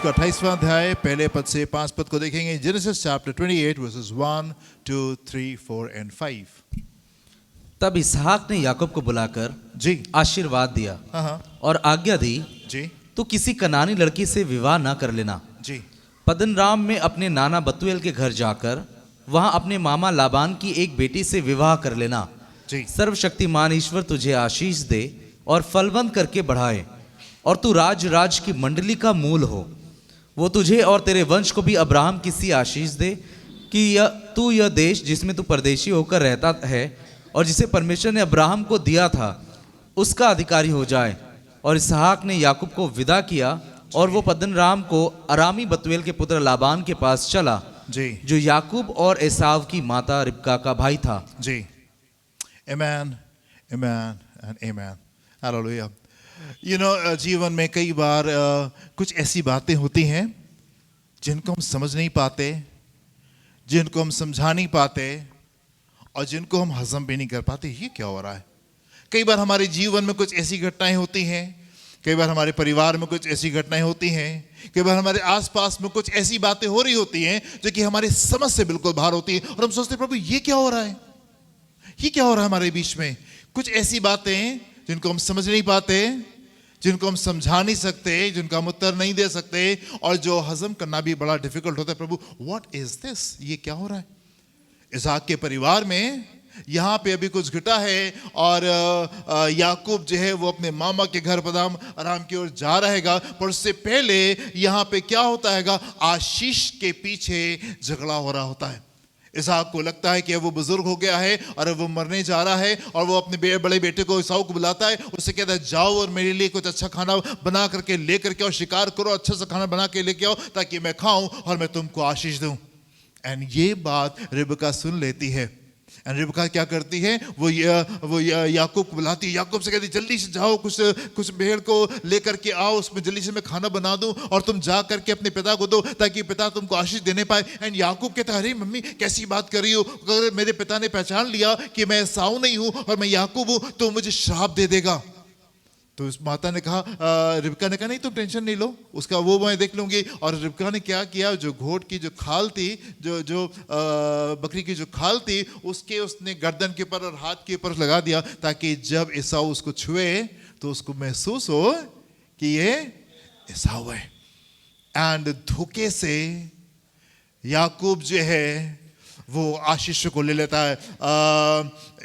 उसका 28वां अध्याय पहले पद से 5 पद को देखेंगे। Genesis chapter 28 versus 1, 2, 3, 4 and 5। तब इसहाक ने याकूब को बुलाकर जी आशीर्वाद दिया हाँ और आज्ञा दी, जी तू किसी कनानी लड़की से विवाह न कर लेना। जी पद्दनराम में अपने नाना बतूएल के घर जाकर वहां अपने मामा लाबान की एक बेटी से विवाह कर लेना। जी सर्वशक्तिमान ईश्वर तुझे आशीष दे और फलवंत करके बढ़ाए, और तू राज की मंडली का मूल हो। वो तुझे और तेरे वंश को भी अब्राहम की सी आशीष दे कि तू यह देश जिसमें तू परदेशी होकर रहता है और जिसे परमेश्वर ने अब्राहम को दिया था उसका अधिकारी हो जाए। और इसहाक ने याकूब को विदा किया और वो पद्दनराम को अरामी बतूएल के पुत्र लाबान के पास चला, जी जो याकूब और एसाव की माता रिबका का भाई था। जी। Amen, amen and amen. Hallelujah. जीवन में कई बार कुछ ऐसी बातें होती हैं जिनको हम समझ नहीं पाते, जिनको हम समझा नहीं पाते और जिनको हम हजम भी नहीं कर पाते। ये क्या हो रहा है? कई बार हमारे जीवन में कुछ ऐसी घटनाएं होती हैं, कई बार हमारे परिवार में कुछ ऐसी घटनाएं होती हैं, कई बार हमारे आसपास में कुछ ऐसी बातें हो रही होती हैं जो कि हमारी समझ से बिल्कुल बाहर होती है और हम सोचते हैं प्रभु ये क्या हो रहा है, ये क्या हो रहा है हमारे बीच में। कुछ ऐसी बातें जिनको हम समझ नहीं पाते, जिनको हम समझा नहीं सकते, जिनका हम उत्तर नहीं दे सकते और जो हजम करना भी बड़ा डिफिकल्ट होता है। प्रभु व्हाट इज दिस, ये क्या हो रहा है? इसहाक के परिवार में यहाँ पे अभी कुछ घटा है और याकूब जो है वो अपने मामा के घर पदाम आराम की ओर जा रहेगा, पर उससे पहले यहाँ पे क्या होता है, आशीष के पीछे झगड़ा हो रहा होता है। इसहाक को लगता है कि वो बुजुर्ग हो गया है और वो मरने जा रहा है और वो अपने बड़े बेटे को ईसाऊ को बुलाता है, उससे कहता है जाओ और मेरे लिए कुछ अच्छा खाना बना करके लेकर के आओ, शिकार करो, अच्छा सा खाना बना के लेके आओ ताकि मैं खाऊं और मैं तुमको आशीष दूं। एंड ये बात रिबका सुन लेती है। एंड रिबका क्या करती है, वो याकूब को बुलाती है, याकूब से कहती है जल्दी से जाओ, कुछ भेड़ को लेकर के आओ, उसमें जल्दी से मैं खाना बना दूं और तुम जा करके अपने पिता को दो ताकि पिता तुमको आशीष देने पाए। एंड याकूब कहता है अरे मम्मी कैसी बात कर रही हो, अगर मेरे पिता ने पहचान लिया कि मैं एसाऊ नहीं हूं और मैं याकूब हूं तो मुझे श्राप दे देगा। तो उस माता ने कहा, रिबका ने कहा नहीं तुम टेंशन नहीं लो, उसका वो मैं देख लूंगी। और रिबका ने क्या किया, जो घोट की जो खाल थी, जो बकरी की जो खाल थी उसने गर्दन के ऊपर और हाथ के ऊपर लगा दिया ताकि जब एसाऊ उसको छुए तो उसको महसूस हो कि ये एसाऊ है। एंड धोखे से याकूब जो है वो आशीष को ले लेता है।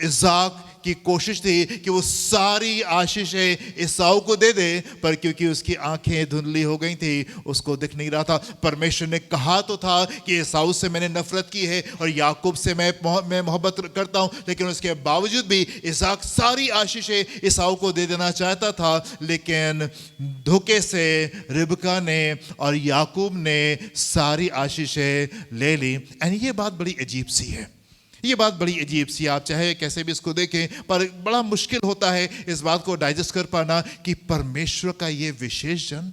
इसहाक की कोशिश थी कि वो सारी आशीषें एसाऊ को दे दे, पर क्योंकि उसकी आंखें धुंधली हो गई थी उसको दिख नहीं रहा था। परमेश्वर ने कहा तो था कि एसाऊ से मैंने नफरत की है और याकूब से मैं मोहब्बत करता हूं, लेकिन उसके बावजूद भी इसहाक सारी आशीषें एसाऊ को दे देना चाहता था। लेकिन धोखे से रिबका ने और याकूब ने सारी आशीषें ले ली। एंड ये बात बड़ी अजीब सी है, ये बात बड़ी अजीब सी, आप चाहे कैसे भी इसको देखें, पर बड़ा मुश्किल होता है इस बात को डाइजेस्ट कर पाना कि परमेश्वर का ये विशेष जन,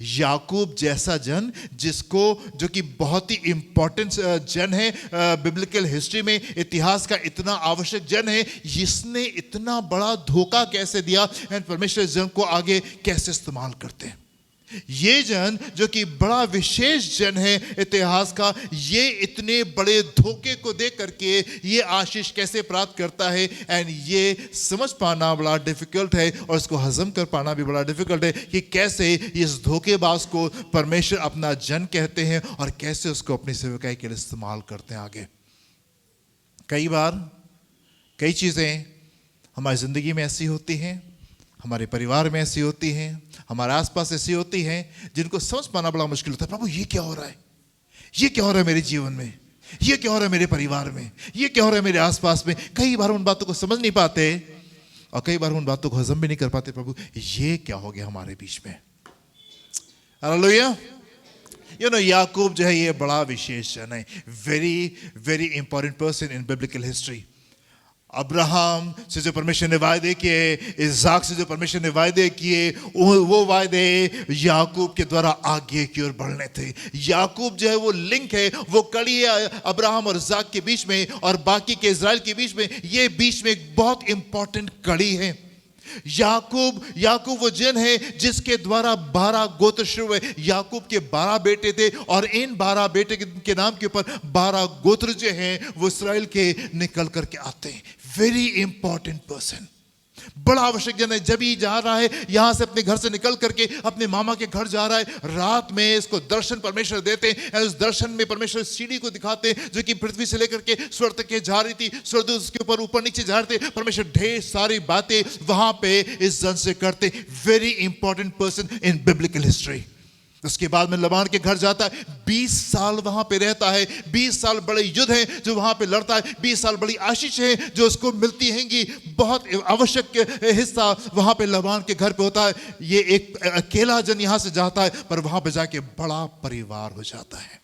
याकूब जैसा जन, जो कि बहुत ही इंपॉर्टेंट जन है बिब्लिकल हिस्ट्री में, इतिहास का इतना आवश्यक जन है, इसने इतना बड़ा धोखा कैसे दिया एंड परमेश्वर जन को आगे कैसे इस्तेमाल करते हैं। ये जन जो कि बड़ा विशेष जन है इतिहास का, ये इतने बड़े धोखे को देख करके ये आशीष कैसे प्राप्त करता है। एंड ये समझ पाना बड़ा डिफिकल्ट है और इसको हजम कर पाना भी बड़ा डिफिकल्ट है कि कैसे इस धोखेबाज को परमेश्वर अपना जन कहते हैं और कैसे उसको अपनी सेवकाई के लिए इस्तेमाल करते हैं आगे। कई बार कई चीजें हमारी जिंदगी में ऐसी होती हैं, हमारे परिवार में ऐसी होती हैं, हमारे आसपास ऐसी होती हैं जिनको समझ पाना बड़ा मुश्किल होता है। प्रभु ये क्या हो रहा है, ये क्या हो रहा है मेरे जीवन में, ये क्या हो रहा है मेरे परिवार में, ये क्या हो रहा है मेरे आसपास में। कई बार उन बातों को समझ नहीं पाते और कई बार उन बातों को हजम भी नहीं कर पाते। प्रभु ये क्या हो गया हमारे बीच में। हालेलुया। याकूब जो है ये बड़ा विशेष जन है, very very important person in biblical history. Abraham से जो परमेश्वर ने वायदे किए, इसहाक से जो परमेश्वर ने वायदे किए, वो वायदे याकूब के द्वारा आगे की ओर बढ़ने थे। याकूब जो है वो लिंक है, वो कड़ी है अब्राहम और इसहाक के बीच में और बाकी के इजराइल के बीच में। ये बीच में एक बहुत इंपॉर्टेंट कड़ी है। याकूब वो जन है जिसके द्वारा 12 गोत्र शुरू हुए। याकूब के 12 बेटे थे और इन 12 बेटे के नाम के ऊपर 12 गोत्र जो हैं वो इस्राएल के निकल करके आते हैं। वेरी इंपॉर्टेंट पर्सन, बड़ा आवश्यक जन है। जब ही जा रहा है यहां से अपने घर से निकल करके अपने मामा के घर जा रहा है, रात में इसको दर्शन परमेश्वर देते हैं। और उस दर्शन में परमेश्वर सीढ़ी को दिखाते हैं जो कि पृथ्वी से लेकर के स्वर्ग तक के जा रही थी। स्वर्गदूत उसके ऊपर नीचे जा रहे थे। परमेश्वर ढेर सारी बातें वहां पे इस जन से करते। Very important person in biblical history. उसके बाद में लबान के घर जाता है, 20 साल वहां पे रहता है। 20 साल बड़े युद्ध हैं जो वहां पे लड़ता है। 20 साल बड़ी आशीष है जो उसको मिलती हैंगी। बहुत आवश्यक हिस्सा वहां पे लबान के घर पे होता है। ये एक अकेला जन यहां से जाता है पर वहां पे जाके बड़ा परिवार हो जाता है।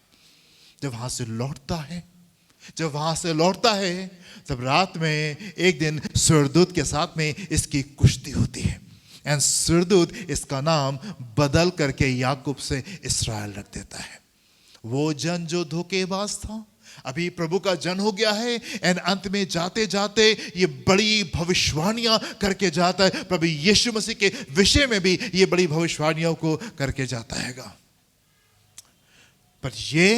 जब वहां से लौटता है तब रात में एक दिन स्वर्गदूत के साथ में इसकी कुश्ती होती है। एंड स्वर्गदूत इसका नाम बदल करके याकूब से इस्राएल रख देता है। वो जन जो धोखेबाज था अभी प्रभु का जन हो गया है। एंड अंत में जाते जाते ये बड़ी भविष्यवाणियां करके जाता है। प्रभु यीशु मसीह के विषय में भी ये बड़ी भविष्यवाणियों को करके जाता है। पर ये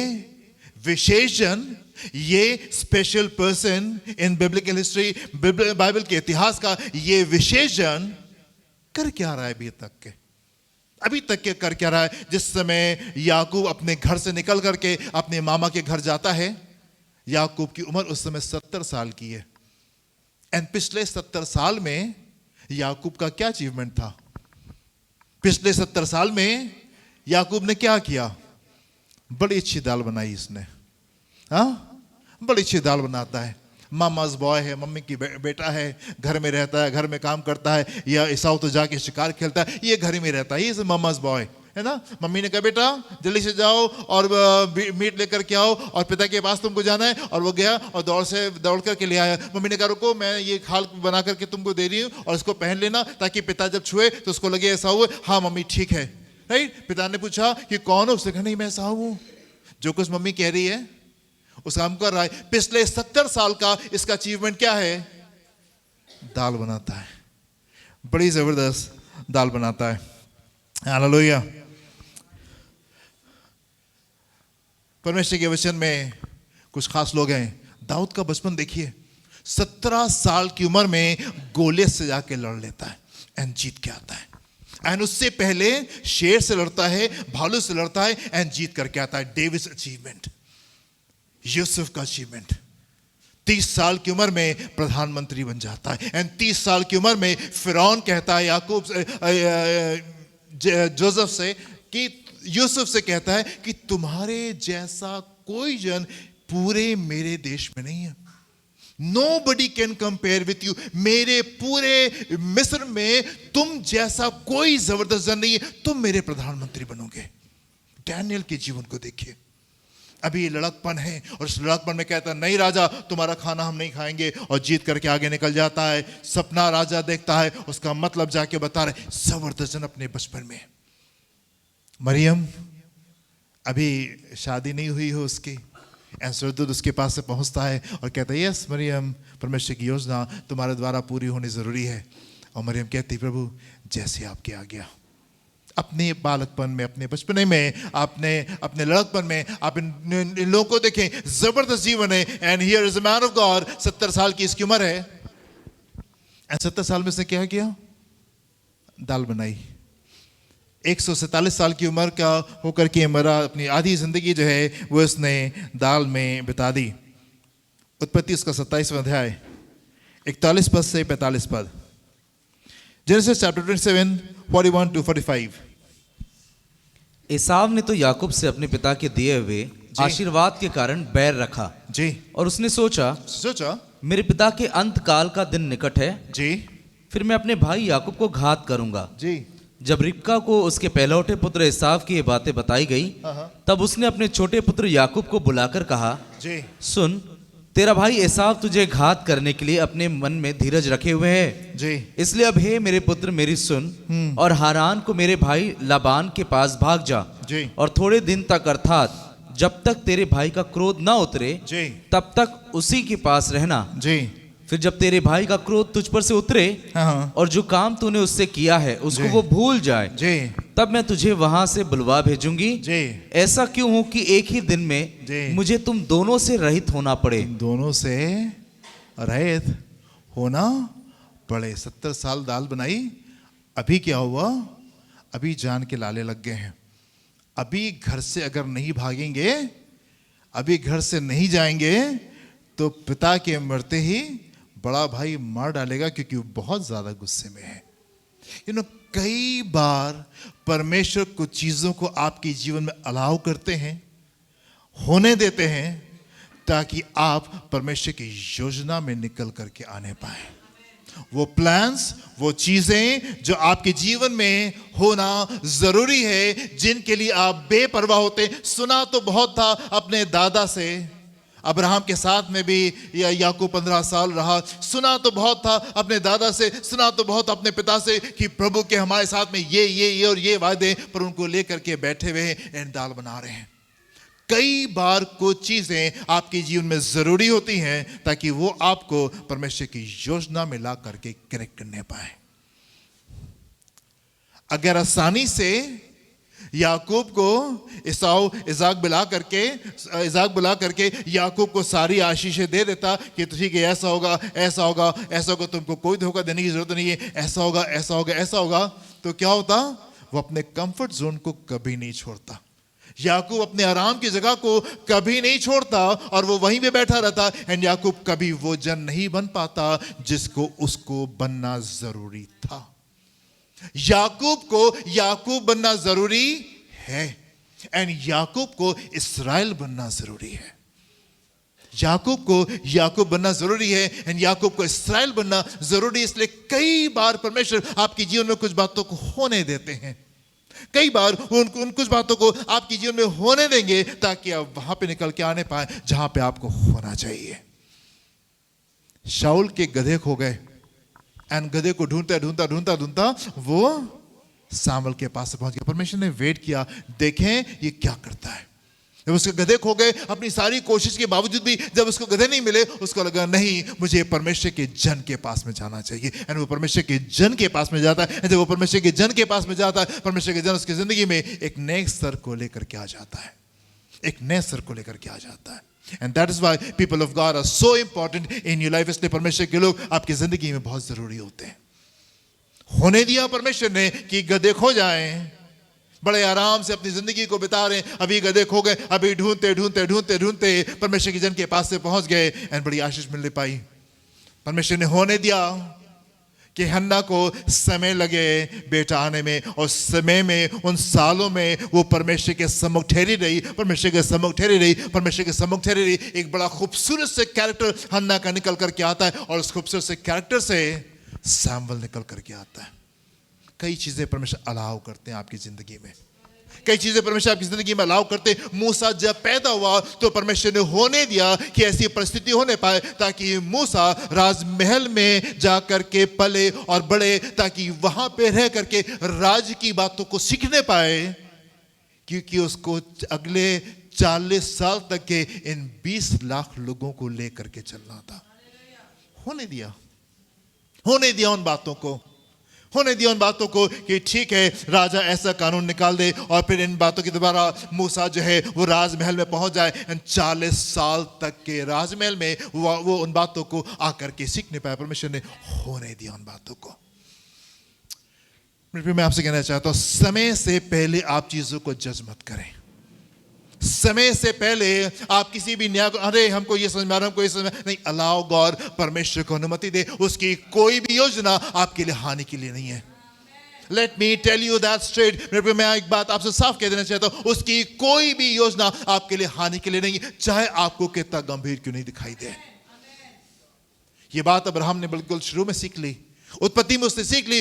विशेष जन, ये special person in biblical history, Bible के इतिहास का ये विशेष जन कर क्या रहा है अभी तक के कर क्या रहा है। जिस समय याकूब अपने घर से निकल करके अपने मामा के घर जाता है, याकूब की उम्र उस समय 70 साल की है। एंड पिछले 70 साल में याकूब का क्या अचीवमेंट था? पिछले 70 साल में याकूब ने क्या किया? बड़ी अच्छी दाल बनाई इसने। बड़ी अच्छी दाल बनाता है। मामाज बॉय है, मम्मी की बेटा है, घर में रहता है, घर में काम करता है। या ईसाऊ तो जाके शिकार खेलता है, ये घर में रहता है। ये मामाज बॉय है ना। मम्मी ने कहा बेटा जल्दी से जाओ और मीट लेकर के आओ और पिता के पास तुमको जाना है। और वो गया और दौड़ करके ले आया। मम्मी ने कहा रुको, मैं ये खाल बना करके तुमको दे रही हूँ और इसको पहन लेना ताकि पिता जब छुए तो उसको लगे ऐसा हुआ। हाँ मम्मी ठीक है। राइट। पिता ने पूछा कि कौन हो? उसने कहा नहीं मैं ईसाऊ हूँ। जो कुछ मम्मी कह रही है उस काम कर रहा है। पिछले 70 साल का इसका अचीवमेंट क्या है? दाल बनाता है। बड़ी जबरदस्त दाल बनाता है। हालेलुया। परमेश्वर के वचन में कुछ खास लोग हैं। दाऊद का बचपन देखिए, 17 साल की उम्र में गोलियत से जाके लड़ लेता है एंड जीत के आता है। एंड उससे पहले शेर से लड़ता है, भालू से लड़ता है एंड जीत करके आता है। डेविड अचीवमेंट, यूसुफ का अचीवमेंट। 30 साल की उम्र में प्रधानमंत्री बन जाता है। एंड 30 साल की उम्र में फिरौन कहता है याकूब जोसेफ से कि यूसुफ से कहता है कि तुम्हारे जैसा कोई जन पूरे मेरे देश में नहीं है। Nobody can compare with you। मेरे पूरे मिस्र में तुम जैसा कोई जबरदस्त जन नहीं है। तुम मेरे प्रधानमंत्री बनोगे। डैनियल के जीवन को देखिए। अभी लड़कपन है और उस लड़कपन में कहता है नहीं राजा तुम्हारा खाना हम नहीं खाएंगे और जीत करके आगे निकल जाता है। सपना राजा देखता है, उसका मतलब जाके बता रहे। जबरदस्त जन अपने बचपन में। मरियम अभी शादी नहीं हुई हो उसकी। स्वर्गदूत उसके पास से पहुंचता है और कहता है यस मरियम, परमेश्वर की योजना तुम्हारे द्वारा पूरी होनी जरूरी है। और मरियम कहती प्रभु जैसे आपकी आज्ञा। अपने बालकपन में, अपने बचपने में, अपने लड़कपन में आप इन लोगों को देखें। जबरदस्त जीवन है। And here is a man of God. 70 साल की इसकी उम्र है। एंड 70 साल में इसने क्या किया? दाल बनाई। 147 साल की उम्र का होकर के मरा। अपनी आधी जिंदगी जो है वो इसने दाल में बिता दी। उत्पत्ति उसका 27वां अध्याय 41 पद से 45 पद। Genesis chapter 27 41 to 45। एसाव ने तो याकूब से अपने पिता के दिए हुए आशीर्वाद के कारण बैर रखा जी। और उसने सोचा मेरे पिता के अंत काल का दिन निकट है जी, फिर मैं अपने भाई याकूब को घात करूंगा जी। जब रिबका को उसके पहलौठे पुत्र एसाव की ये बातें बताई गई तब उसने अपने छोटे पुत्र याकूब को बुलाकर कहा जी, सुन, तेरा भाई एसाव तुझे घात करने के लिए अपने मन में धीरज रखे हुए है जी। इसलिए अब हे मेरे पुत्र मेरी सुन और हारान को मेरे भाई लाबान के पास भाग जा जी। और थोड़े दिन तक अर्थात जब तक तेरे भाई का क्रोध ना उतरे जी। तब तक उसी के पास रहना। जी। फिर जब तेरे भाई का क्रोध तुझ पर से उतरे हाँ और जो काम तूने उससे किया है उसको जी। वो भूल जाए, जी तब मैं तुझे वहां से बुलवा भेजूंगी। जी। ऐसा क्यों हो कि एक ही दिन में जी। मुझे तुम दोनों से रहित होना पड़े। दोनों से रहित होना पड़े। 70 साल दाल बनाई, अभी क्या हुआ? अभी जान के लाले लग गए हैं। अभी घर से अगर नहीं भागेंगे, अभी घर से नहीं जाएंगे तो पिता के मरते ही बड़ा भाई मार डालेगा, क्योंकि वो बहुत ज्यादा गुस्से में है। कई बार परमेश्वर कुछ चीजों को आपके जीवन में अलाउ करते हैं, होने देते हैं, ताकि आप परमेश्वर की योजना में निकल करके आने पाए। वो प्लान्स, वो चीजें जो आपके जीवन में होना जरूरी है, जिनके लिए आप बेपरवाह होते। सुना तो बहुत था अपने दादा से, अब्राहम के साथ में भी याकूब 15 साल रहा। सुना तो बहुत था अपने दादा से, सुना तो बहुत अपने पिता से कि प्रभु के हमारे साथ में ये और ये वादे, पर उनको लेकर के बैठे हुए हैं एंड दाल बना रहे हैं। कई बार कुछ चीजें आपके जीवन में जरूरी होती हैं ताकि वो आपको परमेश्वर की योजना में ला करके कनेक्ट करने पाए। अगर आसानी से याकूब को इसाक बुला करके याकूब को सारी आशीषें दे देता कि ठीक है, ऐसा होगा, ऐसा होगा, ऐसा होगा, तुमको कोई धोखा देने की जरूरत नहीं है, ऐसा होगा, ऐसा होगा, ऐसा होगा, तो क्या होता? वो अपने कंफर्ट जोन को कभी नहीं छोड़ता। याकूब अपने आराम की जगह को कभी नहीं छोड़ता और वो वहीं पे बैठा रहता। एंड याकूब कभी वो जन नहीं बन पाता जिसको उसको बनना जरूरी था। याकूब को याकूब बनना जरूरी है, एंड याकूब को इस्राएल बनना जरूरी है। याकूब को याकूब बनना जरूरी है, एंड याकूब को इस्राएल बनना जरूरी है। इसलिए कई बार परमेश्वर आपके जीवन में कुछ बातों को होने देते हैं। कई बार उन कुछ बातों को आपके जीवन में होने देंगे ताकि आप वहां पे निकल के आने पाए जहां पे आपको होना चाहिए। शाऊल के गधे खो गए, एंड गधे को ढूंढता वो सामुएल के पास से पहुंच गया। परमेश्वर ने वेट किया, देखें ये क्या करता है। जब उसके गधे खो गए, अपनी सारी कोशिश के बावजूद भी जब उसको गधे नहीं मिले, उसको लगा नहीं, मुझे परमेश्वर के जन के पास में जाना चाहिए। एंड वो परमेश्वर के जन के पास में जाता है। जब वो परमेश्वर के जन के पास में जाता है, परमेश्वर के जन उसकी जिंदगी में एक नए स्तर को लेकर के आ जाता है, एक नए स्तर को लेकर के आ जाता है। And that is why people of God are so important in your life. इसलिए परमेश्वर के लोग आपकी जिंदगी में बहुत जरूरी होते हैं। होने दिया परमेश्वर ने कि गधे खो जाएं, बड़े आराम से अपनी जिंदगी को बिता रहे हैं। अभी गधे खो गए, अभी ढूंढते परमेश्वर के जन के पास से पहुंच गए एंड बड़ी आशीष मिलने पाई। परमेश्वर ने होने दिया कि हन्ना को समय लगे बेटा आने में, और समय में, उन सालों में वो परमेश्वर के सम्मुख ठहरी रही, परमेश्वर के सम्मुख ठहरी रही। एक बड़ा खूबसूरत से कैरेक्टर हन्ना का निकल करके आता है, और उस खूबसूरत से कैरेक्टर से सैमुएल निकल करके आता है। कई चीजें परमेश्वर अलाउ करते हैं आपकी जिंदगी में, कई चीजें परमेश्वर आपकी जिंदगी में अलाउ करते हैं। मूसा जब पैदा हुआ तो परमेश्वर ने होने दिया कि ऐसी परिस्थिति होने पाए ताकि मूसा राजमहल में जाकर के पले और बड़े, ताकि वहां पे रह करके राज की बातों को सीखने पाए, क्योंकि उसको अगले 40 साल तक के इन 20 लाख लोगों को लेकर के चलना था। होने दिया होने दिया उन बातों को कि ठीक है, राजा ऐसा कानून निकाल दे, और फिर इन बातों की दोबारा मूसा जो है वो राजमहल में पहुंच जाए। 40 साल तक के राजमहल में वो उन बातों को आकर के सीखने पाया। परमेश्वर ने होने दिया उन बातों को। मैं आपसे कहना चाहता हूं, समय से पहले आप चीजों को जज मत करें। समय से पहले आप किसी भी न्याय को, अरे हमको ये समझ में आ रहा है, हमको ये समझ में नहीं, अलाउ गॉड, परमेश्वर को अनुमति दे। उसकी कोई भी योजना आपके लिए हानि के लिए नहीं है। Let me tell you that straight. मैं एक बात आपसे साफ कह देना चाहता हूं, उसकी कोई भी योजना आपके लिए हानि के लिए नहीं है, चाहे आपको कितना गंभीर क्यों नहीं दिखाई दे। ये बात अब्राहम ने बिल्कुल शुरू में सीख ली, उत्पत्ति में उसने सीख ली।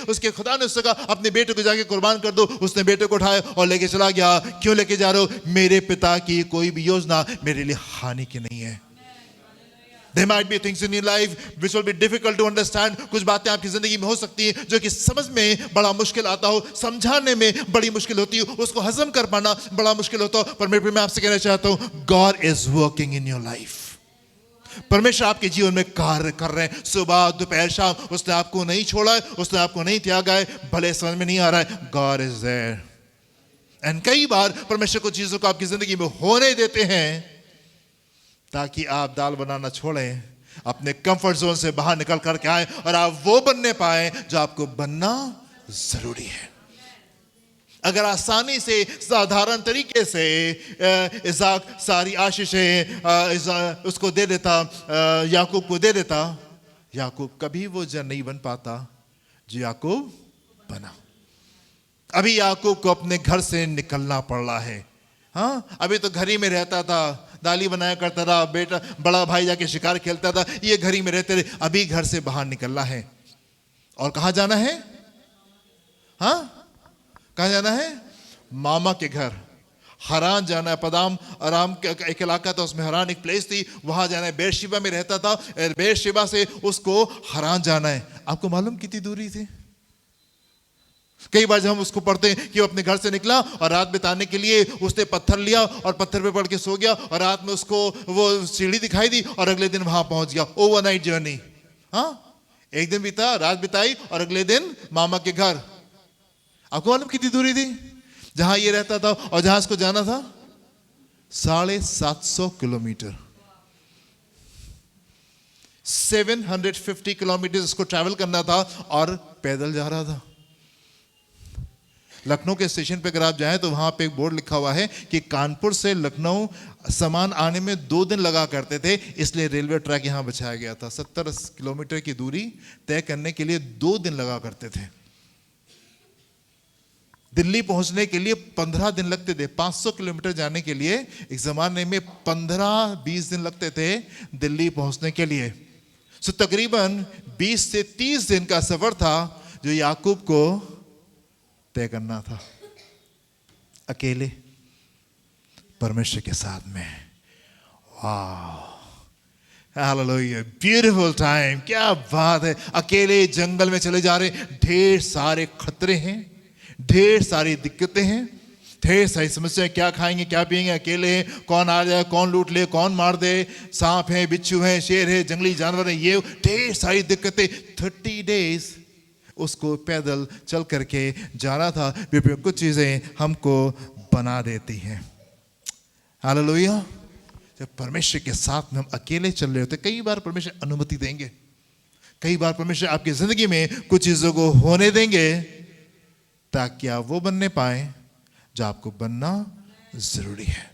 उसके खुदा ने उससे कहा अपने बेटे को जाके कुर्बान कर दो। उसने बेटे को उठाया और लेके चला गया। क्यों लेके जा रहे हो? मेरे पिता की कोई भी योजना मेरे लिए हानि की नहीं है। There might be things in your life which will be difficult to understand. कुछ बातें आपकी जिंदगी में हो सकती हैं जो कि समझ में बड़ा मुश्किल आता हो, समझाने में बड़ी मुश्किल होती हो, उसको हजम कर पाना बड़ा मुश्किल होता हो। पर मैं आपसे कहना चाहता हूं, God is working in your life. परमेश्वर आपके जीवन में कार्य कर रहे हैं। सुबह दोपहर शाम उसने आपको नहीं छोड़ा है, उसने आपको नहीं त्यागा है। भले समझ में नहीं आ रहा है, गॉड इज देयर। एंड कई बार परमेश्वर को चीजों को आपकी जिंदगी में होने देते हैं ताकि आप दाल बनाना छोड़ें, अपने कंफर्ट जोन से बाहर निकल करके आए और आप वो बनने पाए जो आपको बनना जरूरी है। अगर आसानी से साधारण तरीके से इसाक सारी आशीषें उसको दे देता, याकूब को दे देता, याकूब कभी वो जन नहीं बन पाता जो याकूब बना। अभी याकूब को अपने घर से निकलना पड़ रहा है। हाँ, अभी तो घर ही में रहता था, दाली बनाया करता था, बेटा बड़ा भाई जाके शिकार खेलता था, ये घर ही में रहते रहे। अभी घर से बाहर निकलना है और कहाँ जाना है? हाँ, कहाँ जाना है? मामा के घर, हरान जाना है। पदाम आराम एक इलाका था, उसमें हरान एक प्लेस थी, वहां जाना है। बेरशिबा में रहता था, बेरशिबा से उसको हरान जाना है। आपको मालूम कितनी दूरी थी? कई बार जब हम उसको पढ़ते हैं कि वो अपने घर से निकला और रात बिताने के लिए उसने पत्थर लिया और पत्थर पे पड़ के सो गया और रात में उसको वो सीढ़ी दिखाई दी और अगले दिन वहां पहुंच गया। Overnight journey. हाँ, एक दिन बीता, रात बिताई और अगले दिन मामा के घर। आपको मालूम कितनी दूरी थी जहां ये रहता था और जहां इसको जाना था? 750 किलोमीटर, 750 किलोमीटर इसको ट्रैवल करना था और पैदल जा रहा था। लखनऊ के स्टेशन पे अगर आप जाएं तो वहां पे एक बोर्ड लिखा हुआ है कि कानपुर से लखनऊ सामान आने में 2 दिन लगा करते थे, इसलिए रेलवे ट्रैक यहां बिछाया गया था। 70 किलोमीटर की दूरी तय करने के लिए 2 दिन लगा करते थे। दिल्ली पहुंचने के लिए 15 दिन लगते थे। 500 किलोमीटर जाने के लिए एक जमाने में 15-20 दिन लगते थे दिल्ली पहुंचने के लिए। सो तकरीबन 20 से 30 दिन का सफर था जो याकूब को तय करना था, अकेले परमेश्वर के साथ में। वाह, हालेलुया, ब्यूटीफुल टाइम। क्या बात है। अकेले जंगल में चले जा रहे, ढेर सारे खतरे हैं, ढेर सारी दिक्कतें हैं, ढेर सारी समस्याएं। क्या खाएंगे, क्या पिएंगे, अकेले हैं, कौन आ जाए, कौन लूट ले, कौन मार दे, सांप है, बिच्छू है, शेर है, जंगली जानवर है, ये ढेर सारी दिक्कतें। 30 डेज उसको पैदल चल करके जाना था। कुछ चीजें हमको बना देती हैं। हालेलुया। जब परमेश्वर के साथ में हम अकेले चल रहे होते, कई बार परमेश्वर अनुमति देंगे, कई बार परमेश्वर आपकी जिंदगी में कुछ चीजों को होने देंगे ताकि आप वो बनने पाए जो आपको बनना जरूरी है।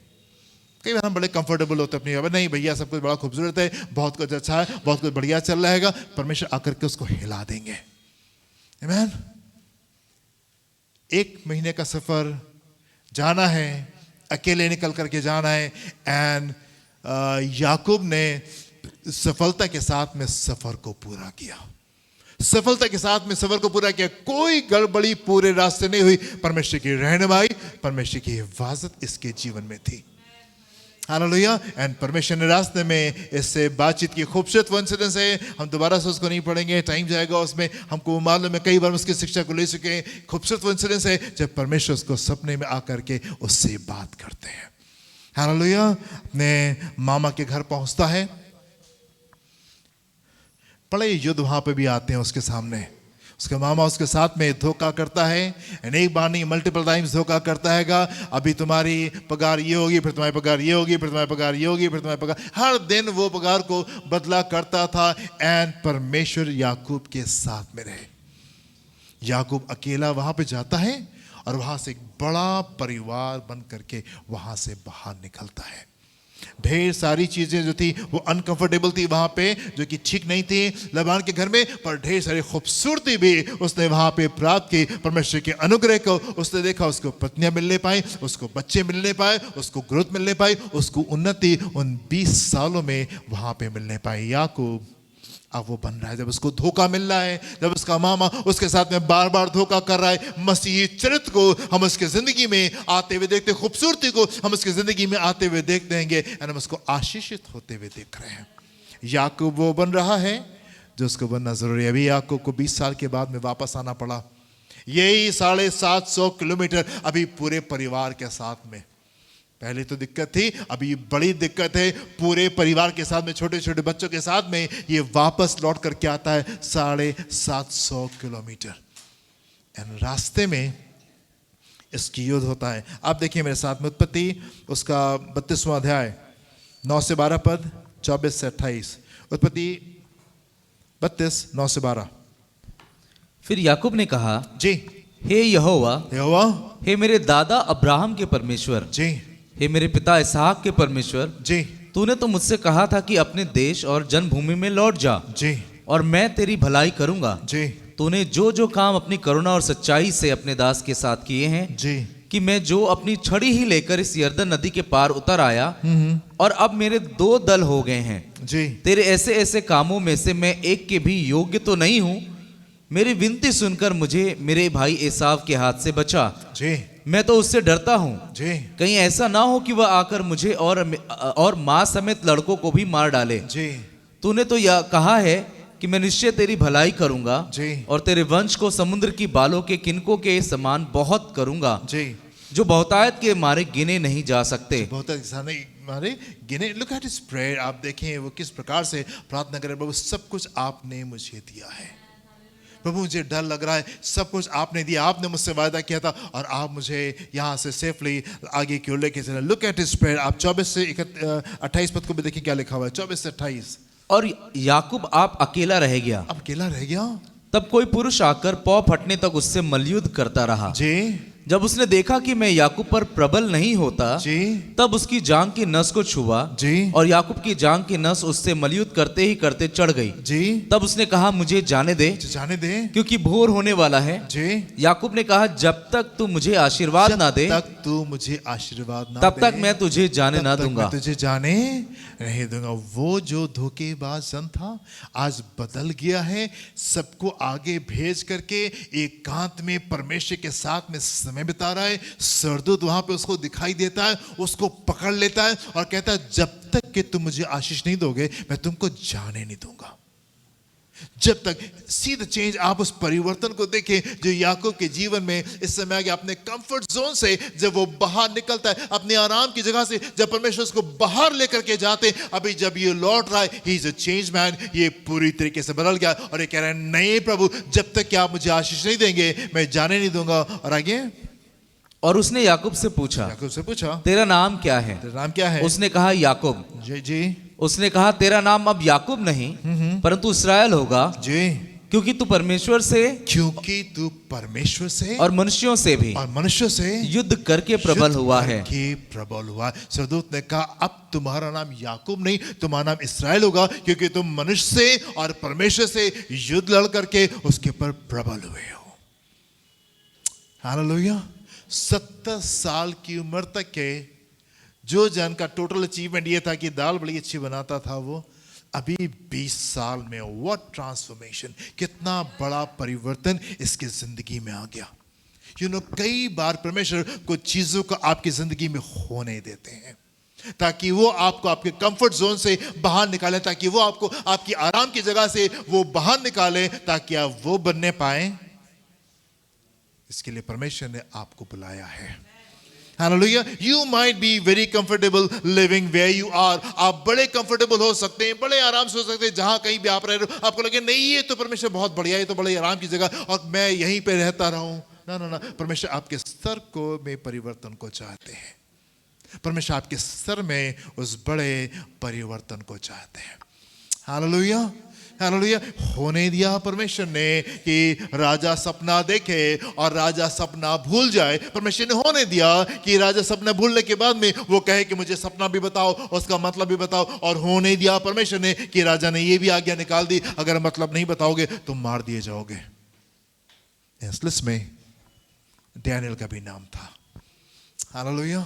कई बार हम बड़े कंफर्टेबल होते अपनी, अब नहीं भैया सब कुछ बड़ा खूबसूरत है, बहुत कुछ अच्छा है, बहुत कुछ बढ़िया चल रहा है। परमेश्वर आकर के उसको हिला देंगे। आमीन। 1 महीने का सफर जाना है, अकेले निकल करके जाना है। एंड याकूब ने सफलता के साथ में सफर को पूरा किया, सफलता के साथ में सफर को पूरा किया। कोई गड़बड़ी पूरे रास्ते नहीं हुई। परमेश्वर की रहनुमाई, परमेश्वर की हिफाजत इसके जीवन में थी। हालेलुया। एंड परमेश्वर ने रास्ते में इससे बातचीत की। खूबसूरत इंसिडेंस है, हम दोबारा से उसको नहीं पढ़ेंगे, टाइम जाएगा उसमें। हमको मालूम है, कई बार उसकी शिक्षा को ले चुके हैं। खूबसूरत इंसिडेंस है जब परमेश्वर उसको सपने में आकर के उससे बात करते हैं। हालेलुया। अपने मामा के घर पहुंचता है, बड़े युद्ध वहां पे भी आते हैं उसके सामने। उसका मामा उसके साथ में धोखा करता है, एक बार नहीं मल्टीपल टाइम्स धोखा करता हैगा। अभी तुम्हारी पगार ये होगी, फिर तुम्हारी पगार ये होगी, फिर तुम्हारी पगार ये होगी, फिर तुम्हारी पगार। हर दिन वो पगार को बदला करता था। एंड परमेश्वर याकूब के साथ में रहे। याकूब अकेला वहां पे जाता है और वहां से एक बड़ा परिवार बन करके वहां से बाहर निकलता है। ढेर सारी चीजें जो थी वो अनकंफर्टेबल थी वहां पे, जो कि ठीक नहीं थी लबान के घर में, पर ढेर सारी खूबसूरती भी उसने वहां पे प्राप्त की। परमेश्वर के अनुग्रह को उसने देखा, उसको पत्नियां मिलने पाई, उसको बच्चे मिलने पाए, उसको ग्रोथ मिलने पाई, उसको उन्नति उन 20 सालों में वहां पे मिलने पाई। याकूब अब वो बन रहा है। जब उसको धोखा मिल रहा है, जब उसका मामा उसके साथ में बार बार धोखा कर रहा है, मसीही चरित्र को हम उसके जिंदगी में आते हुए देखते, खूबसूरती को हम उसकी जिंदगी में आते हुए देख देंगे, और हम उसको आशीषित होते हुए देख रहे हैं। याकूब वो बन रहा है जो उसको बनना जरूरी है। अभी याकूब को 20 साल के बाद में वापस आना पड़ा, यही 750 किलोमीटर अभी पूरे परिवार के साथ में। पहले तो दिक्कत थी, अभी बड़ी दिक्कत है। पूरे परिवार के साथ में, छोटे छोटे बच्चों के साथ में ये वापस लौट करके आता है 750 किलोमीटर। एंड रास्ते में इसकी युद्ध होता है। आप देखिए मेरे साथ में उत्पत्ति उसका 32वां अध्याय 9 से 12 पद, 24 से 28। उत्पत्ति 32 9 से 12। फिर याकूब ने कहा, जी हे यहोवा, यहोवा, हे मेरे दादा अब्राहम के परमेश्वर, जी हे मेरे पिता इसहाक के परमेश्वर, जी तूने तो मुझसे कहा था कि अपने देश और जन्मभूमि में लौट जा, जी और मैं तेरी भलाई करूंगा। जी तूने जो जो काम अपनी करुणा और सच्चाई से अपने दास के साथ किए हैं, जी कि मैं जो अपनी छड़ी ही लेकर इस यरदन नदी के पार उतर आया, और अब मेरे 2 दल हो गए हैं। जी तेरे ऐसे ऐसे कामों में से मैं एक के भी योग्य तो नहीं हूं। मेरी विनती सुनकर मुझे मेरे भाई एसाव के हाथ से बचा। जी मैं तो उससे डरता हूं, जी कहीं ऐसा ना हो कि वह आकर मुझे और माँ समेत लड़कों को भी मार डाले। जी तूने तो यह कहा है कि मैं निश्चय तेरी भलाई करूंगा, जी और तेरे वंश को समुद्र की बालों के किनकों के समान बहुत करूंगा, जी। जो बहुतायत के मारे गिने नहीं जा सकते। बहुत सारे हमारे गिने। Look at his prayer. आप देखें वो किस प्रकार से प्रार्थना करे, प्रभु सब कुछ आपने मुझे दिया है, प्रभु मुझे डर लग रहा है, सब कुछ आपने दिया, आपने मुझसे वायदा किया था, और आप मुझे यहाँ से सेफली आगे की ओर लेके चले। Look at his prayer. आप 24 से 28 पद को भी देखिए क्या लिखा हुआ है, 24 से 28। और याकूब आप अकेला रह गया। अब अकेला रह गया। तब कोई पुरुष आकर पौ फटने तक उससे मल्लयुद्ध करता रहा। जी जब उसने देखा कि मैं याकूब पर प्रबल नहीं होता, जी तब उसकी जांग की नस को छुआ, जी और याकूब की जांग की नस उससे मल्लयुद्ध करते ही करते चढ़ गई। जी। तब उसने कहा, मुझे जाने दे, जाने दे, क्योंकि भोर होने वाला है। जी। याकूब ने कहा, जब तक तू मुझे आशीर्वाद ना दे, तब तक तू मुझे आशीर्वाद ना तब दे, तक मैं तुझे जाने तब ना तक दूंगा। मैं तुझे जाने नहीं दूंगा। वो जो धोखेबाज जन था आज बदल गया है। सबको आगे भेज करके एकांत में परमेश्वर के साथ में समय बिता रहा है। सरदूत वहां पे उसको दिखाई देता है, उसको पकड़ लेता है और कहता है, जब तक कि तुम मुझे आशीष नहीं दोगे मैं तुमको जाने नहीं दूंगा। जब तक। See the change. आप उस परिवर्तन को देखें जो याकूब के जीवन में इस समय आ गया। अपने कंफर्ट जोन से जब वो बाहर निकलता है, अपने आराम की जगह से जब परमेश्वर उसको बाहर लेकर के जाते, अभी जब ये लौट रहा है, he is a change man. ये पूरी तरीके से बदल गया और ये कह रहा है, नहीं प्रभु, जब तक कि आप मुझे आशीष नहीं देंगे मैं जाने नहीं दूंगा। और आगे, और उसने याकूब से पूछा, याकूब से पूछा, तेरा नाम क्या है? तेरा नाम क्या है? उसने कहा, याकूब। जी जी उसने कहा, तेरा नाम अब याकूब नहीं, परंतु इसराइल होगा, जी, क्योंकि तू परमेश्वर से, क्योंकि तू परमेश्वर से और मनुष्यों से भी और मनुष्य से युद्ध करके प्रबल युद्ध हुआ है। करके प्रबल हुआ है। सरदूत ने कहा, अब तुम्हारा नाम याकूब नहीं, तुम्हारा नाम इसराइल होगा, क्योंकि तुम मनुष्य से और परमेश्वर से युद्ध लड़ करके उसके ऊपर प्रबल हुए हो। हालेलुया। 70 साल की उम्र तक के जो जन का टोटल अचीवमेंट ये था कि दाल बड़ी अच्छी बनाता था, वो अभी 20 साल में व्हाट ट्रांसफॉर्मेशन, कितना बड़ा परिवर्तन इसकी जिंदगी में आ गया। यू नो, कई बार परमेश्वर कुछ चीजों को आपकी जिंदगी में होने देते हैं ताकि वो आपको आपके कंफर्ट जोन से बाहर निकाले, ताकि वो आपको आपकी आराम की जगह से वो बाहर निकाले, ताकि आप वो बनने पाए। इसके लिए परमेश्वर ने आपको बुलाया है। Hallelujah. You might be very comfortable living where you are. आप बड़े कंफर्टेबल हो सकते हैं, बड़े आराम से हो सकते हैं जहां कहीं भी आप रह रहे हो। आपको लगे, नहीं ये तो परमेश्वर बहुत बढ़िया है, तो बड़े आराम की जगह और मैं यहीं पे रहता रहा हूं। ना ना ना, परमेश्वर आपके स्तर को में परिवर्तन को चाहते हैं। परमेश्वर आपके स्तर में उस बड़े परिवर्तन को चाहते हैं। Hallelujah, hallelujah. होने दिया परमेश्वर ने कि राजा सपना देखे और राजा सपना भूल जाए। परमेश्वर ने होने दिया कि राजा सपना भूलने के बाद में वो कहे कि मुझे सपना भी बताओ, उसका मतलब भी बताओ। और होने दिया परमेश्वर ने कि राजा ने ये भी आज्ञा निकाल दी, अगर मतलब नहीं बताओगे तो मार दिए जाओगे। इस लिस्ट में डैनियल का भी नाम था। हालेलुया।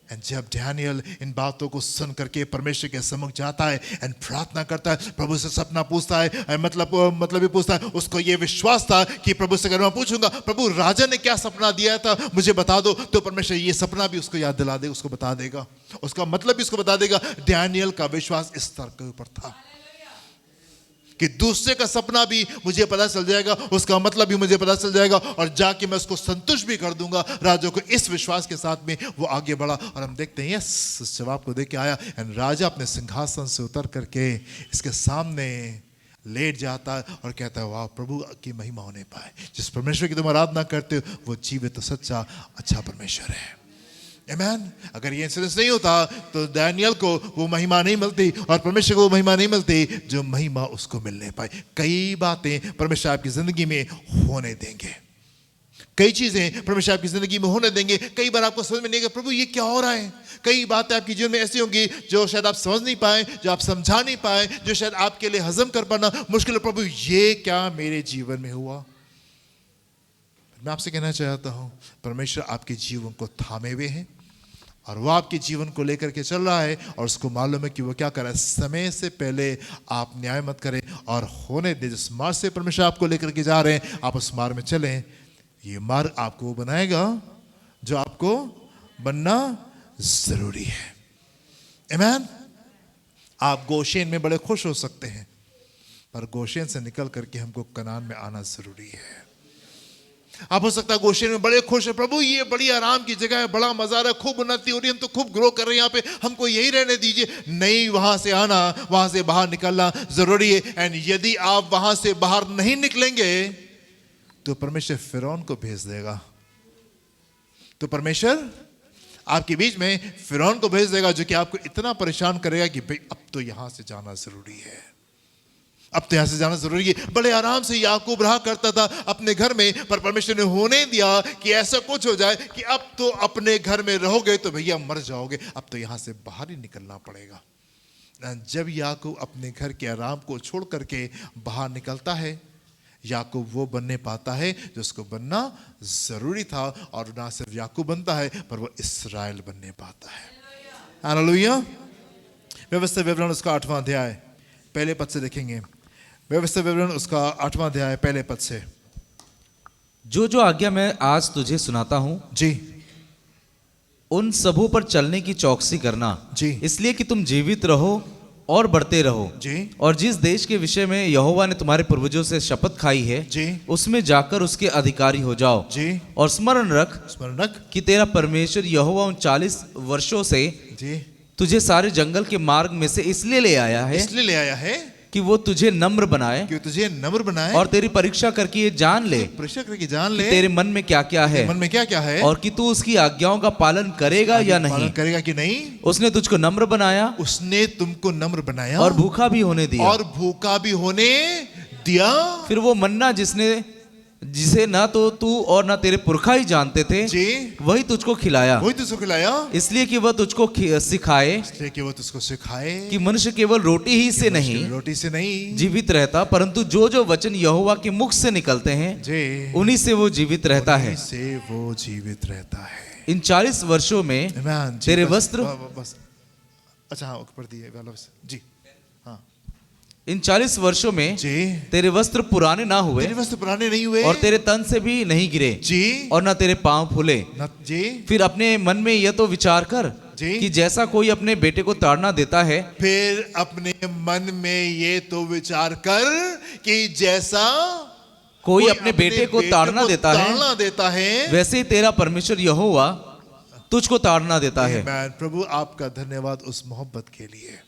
एंड जब डैनियल इन बातों को सुन करके परमेश्वर के सम्मुख जाता है एंड प्रार्थना करता है, प्रभु से सपना पूछता है, मतलब भी पूछता है। उसको ये विश्वास था कि प्रभु से अगर मैं पूछूंगा, प्रभु राजा ने क्या सपना दिया था मुझे बता दो, तो परमेश्वर ये सपना भी उसको याद दिला दे, उसको बता देगा, उसका मतलब भी उसको बता देगा। डैनियल का विश्वास इस स्तर के ऊपर था कि दूसरे का सपना भी मुझे पता चल जाएगा, उसका मतलब भी मुझे पता चल जाएगा, और जाके मैं उसको संतुष्ट भी कर दूंगा। राजा को इस विश्वास के साथ में वो आगे बढ़ा, और हम देखते हैं इस जवाब को देख के आया, एंड राजा अपने सिंहासन से उतर करके इसके सामने लेट जाता है और कहता है, वाह प्रभु की महिमा होने पाए। जिस परमेश्वर की तुम आराधना करते हो वो जीवित तो सच्चा अच्छा परमेश्वर है। आमीन। अगर ये इंसिडेंस नहीं होता तो दानियल को वो महिमा नहीं मिलती और परमेश्वर को वो महिमा नहीं मिलती जो महिमा उसको मिलने पाए। कई बातें परमेश्वर आपकी जिंदगी में होने देंगे, कई चीजें परमेश्वर आपकी जिंदगी में होने देंगे। कई बार आपको समझ में नहीं आएगा प्रभु ये क्या हो रहा है। कई बातें आपकी जीवन में ऐसी होंगी जो शायद आप समझ नहीं पाए, जो आप समझा नहीं पाए, जो शायद आपके लिए हजम कर पाना मुश्किल है। प्रभु ये क्या मेरे जीवन में हुआ। मैं आपसे कहना चाहता हूं परमेश्वर आपके जीवन को थामे हुए हैं और वो आपके जीवन को लेकर के चल रहा है, और उसको मालूम है कि वो क्या कर रहा है। समय से पहले आप न्याय मत करें और होने दे। जिस मार्ग से परमेश्वर आपको लेकर के जा रहे हैं आप उस मार्ग में चलें। ये मार्ग आपको वो बनाएगा जो आपको बनना जरूरी है। आमीन। आप गोशेन में बड़े खुश हो सकते हैं, पर गोशेन से निकल करके हमको कनान में आना जरूरी है। आप हो सकता है गोशेन में बड़े खुश है, प्रभु ये बड़ी आराम की जगह है, बड़ा मजा आ रहा है, खूब उन्नति हो रही है, हम तो खूब ग्रो कर रहे हैं यहाँ पे, हमको यही रहने दीजिए। नहीं, वहां से आना, वहां से बाहर निकलना जरूरी है। एंड यदि आप वहां से बाहर नहीं निकलेंगे तो परमेश्वर फिरौन को भेज देगा। तो परमेश्वर आपके बीच में फिरौन को भेज देगा जो कि आपको इतना परेशान करेगा कि भाई अब तो यहां से जाना जरूरी है, अब तो यहां से जाना जरूरी है। बड़े आराम से याकूब रहा करता था अपने घर में, पर परमेश्वर ने होने दिया कि ऐसा कुछ हो जाए कि अब तो अपने घर में रहोगे तो भैया मर जाओगे, अब तो यहां से बाहर ही निकलना पड़ेगा। जब याकूब अपने घर के आराम को छोड़ करके बाहर निकलता है, याकूब वो बनने पाता है जो उसको बनना जरूरी था, और ना सिर्फ याकूब बनता है पर वो इस्राएल बनने पाता है। हालेलुया। व्यवस्था विवरण उसका 8वां अध्याय पहले पद से देखेंगे। व्यवस्था विवरण उसका 8वां अध्याय पहले पद से। जो जो आज्ञा मैं आज तुझे सुनाता हूं जी, उन सबों पर चलने की चौकसी करना जी, इसलिए कि तुम जीवित रहो और बढ़ते रहो जी, और जिस देश के विषय में यहोवा ने तुम्हारे पूर्वजों से शपथ खाई है जी, उसमें जाकर उसके अधिकारी हो जाओ। जी, और स्मरण रख कि तेरा परमेश्वर यहोवा उन 40 वर्षों से जी तुझे सारे जंगल के मार्ग में से इसलिए ले आया है इसलिए ले आया है कि वो तुझे नम्र बनाए कि तुझे नम्र बनाए और तेरी परीक्षा करके ये जान ले परीक्षा करके जान ले तेरे मन में क्या क्या है मन में क्या क्या है, और कि तू उसकी आज्ञाओं का पालन करेगा या पालन नहीं। करेगा कि नहीं। उसने तुझको नम्र बनाया उसने तुमको नम्र बनाया और भूखा भी होने दिया और भूखा भी होने दिया। फिर वो मन्ना जिसे ना तो तू और ना तेरे पुरखा ही जानते थे जी, वही तुझको खिलाया, वही तुझको खिलाया, इसलिए कि वह तुझको सिखाए इसलिए कि वो तुझको सिखाए कि मनुष्य केवल रोटी ही से नहीं रोटी से नहीं जीवित रहता, परंतु जो जो वचन यहोवा के मुख से निकलते हैं जी उन्हीं से वो जीवित रहता है। से वो जीवित रहता है। इन 40 वर्षों में आमीन। जी, तेरे बस- वस्त्र बस अच्छा हाँ ऊपर दिए वाला बस। जी हाँ इन 40 वर्षों में जी, तेरे वस्त्र पुराने ना हुए तेरे वस्त्र पुराने नहीं हुए और तेरे तन से भी नहीं गिरे जी, और ना तेरे पांव फूले। जी, फिर अपने मन में यह तो विचार कर जी। कि जैसा कोई अपने बेटे को ताड़ना देता है फिर अपने मन में ये तो विचार कर कि जैसा कोई अपने बेटे को ताड़ना देता है वैसे ही तेरा परमेश्वर यहोवा तुझको ताड़ना देता है। आमीन। प्रभु आपका धन्यवाद उस मोहब्बत के लिए,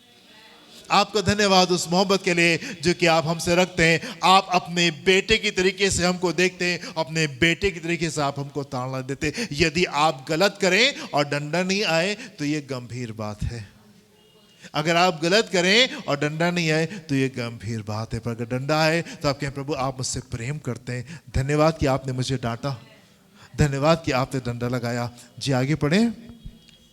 आपका धन्यवाद उस मोहब्बत के लिए जो कि आप हमसे रखते हैं। आप अपने बेटे की तरीके से हमको देखते हैं, अपने बेटे की तरीके से आप हमको ताड़ना देते हैं। यदि आप गलत करें और डंडा नहीं आए तो ये गंभीर बात है। अगर आप गलत करें और डंडा नहीं आए तो ये गंभीर बात है, पर अगर डंडा आए तो आप कहें प्रभु आप मुझसे प्रेम करते हैं, धन्यवाद कि आपने मुझे डांटा, धन्यवाद कि आपने डंडा लगाया। जी आगे पढ़ें।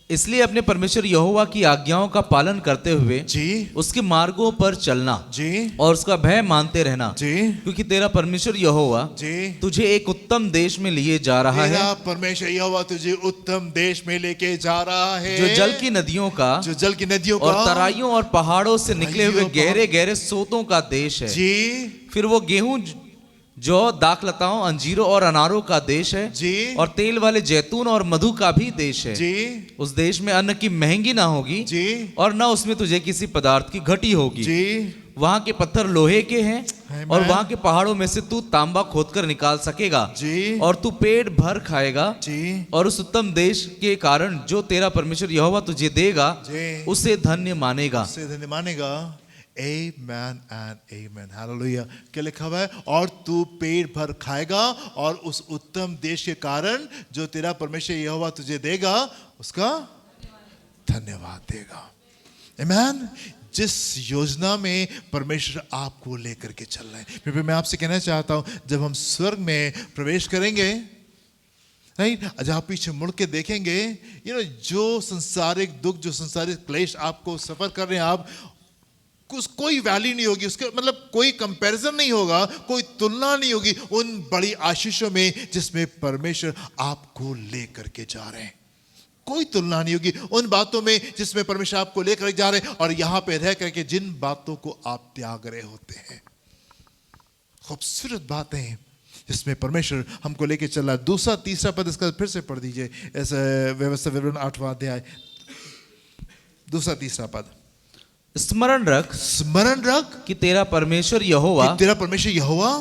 इसलिए अपने परमेश्वर यहोवा की आज्ञाओं का पालन करते हुए जी, उसके मार्गों पर चलना जी, और उसका भय मानते रहना, जी, क्योंकि तेरा परमेश्वर यहोवा जी, तुझे एक उत्तम देश में लिए जा रहा तेरा है परमेश्वर यहोवा तुझे उत्तम देश में लेके जा रहा है, जो जल की नदियों का जो जल की नदियों और का तराइयों और पहाड़ों से निकले हुए तराइयों, गहरे गहरे सोतों का देश है। जी, फिर वो गेहूं जो दाखलताओं अंजीरों और अनारों का देश है जी, और तेल वाले जैतून और मधु का भी देश है। जी, उस देश में अन्न की महंगी ना होगी जी, और ना उसमें तुझे किसी पदार्थ की घटी होगी। जी, वहां के पत्थर लोहे के हैं Amen. और वहां के पहाड़ों में से तू तांबा खोदकर निकाल सकेगा जी। और तू पेट भर खाएगा जी। और उस उत्तम देश के कारण जो तेरा परमेश्वर यहोवा तुझे देगा जी। उसे धन्य मानेगा। से धन्य मानेगा। Amen and amen. Hallelujah. क्या लिखा हुआ है? और तू पेट भर खाएगा और उस उत्तम देश के कारण जो तेरा परमेश्वर यहोवा तुझे देगा उसका धन्यवाद देगा। Amen. जिस योजना में परमेश्वर आपको लेकर के चल रहे हैं, फिर मैं आपसे कहना चाहता हूं, जब हम स्वर्ग में प्रवेश करेंगे, नहीं, जब आप पीछे मुड़ के देखेंगे, जो संसारिक दुख, जो संसारिक क्लेश आपको सफर कर रहे हैं, आप कोई वैल्यू नहीं होगी उसके, मतलब कोई कंपैरिजन नहीं होगा, कोई तुलना नहीं होगी उन बड़ी आशीषों में जिसमें परमेश्वर आपको लेकर के जा रहे हैं। कोई तुलना नहीं होगी उन बातों में जिसमें परमेश्वर आपको लेकर जा रहे हैं और यहां पे रह करके जिन बातों को आप त्याग रहे होते हैं। खूबसूरत बातें जिसमें परमेश्वर हमको लेके चल रहा है। दूसरा तीसरा पद इसका फिर से पढ़ दीजिए, ऐसा व्यवस्था विवरण 8वां अध्याय, दूसरा तीसरा पद। स्मरण रख कि तेरा परमेश्वर यहोवा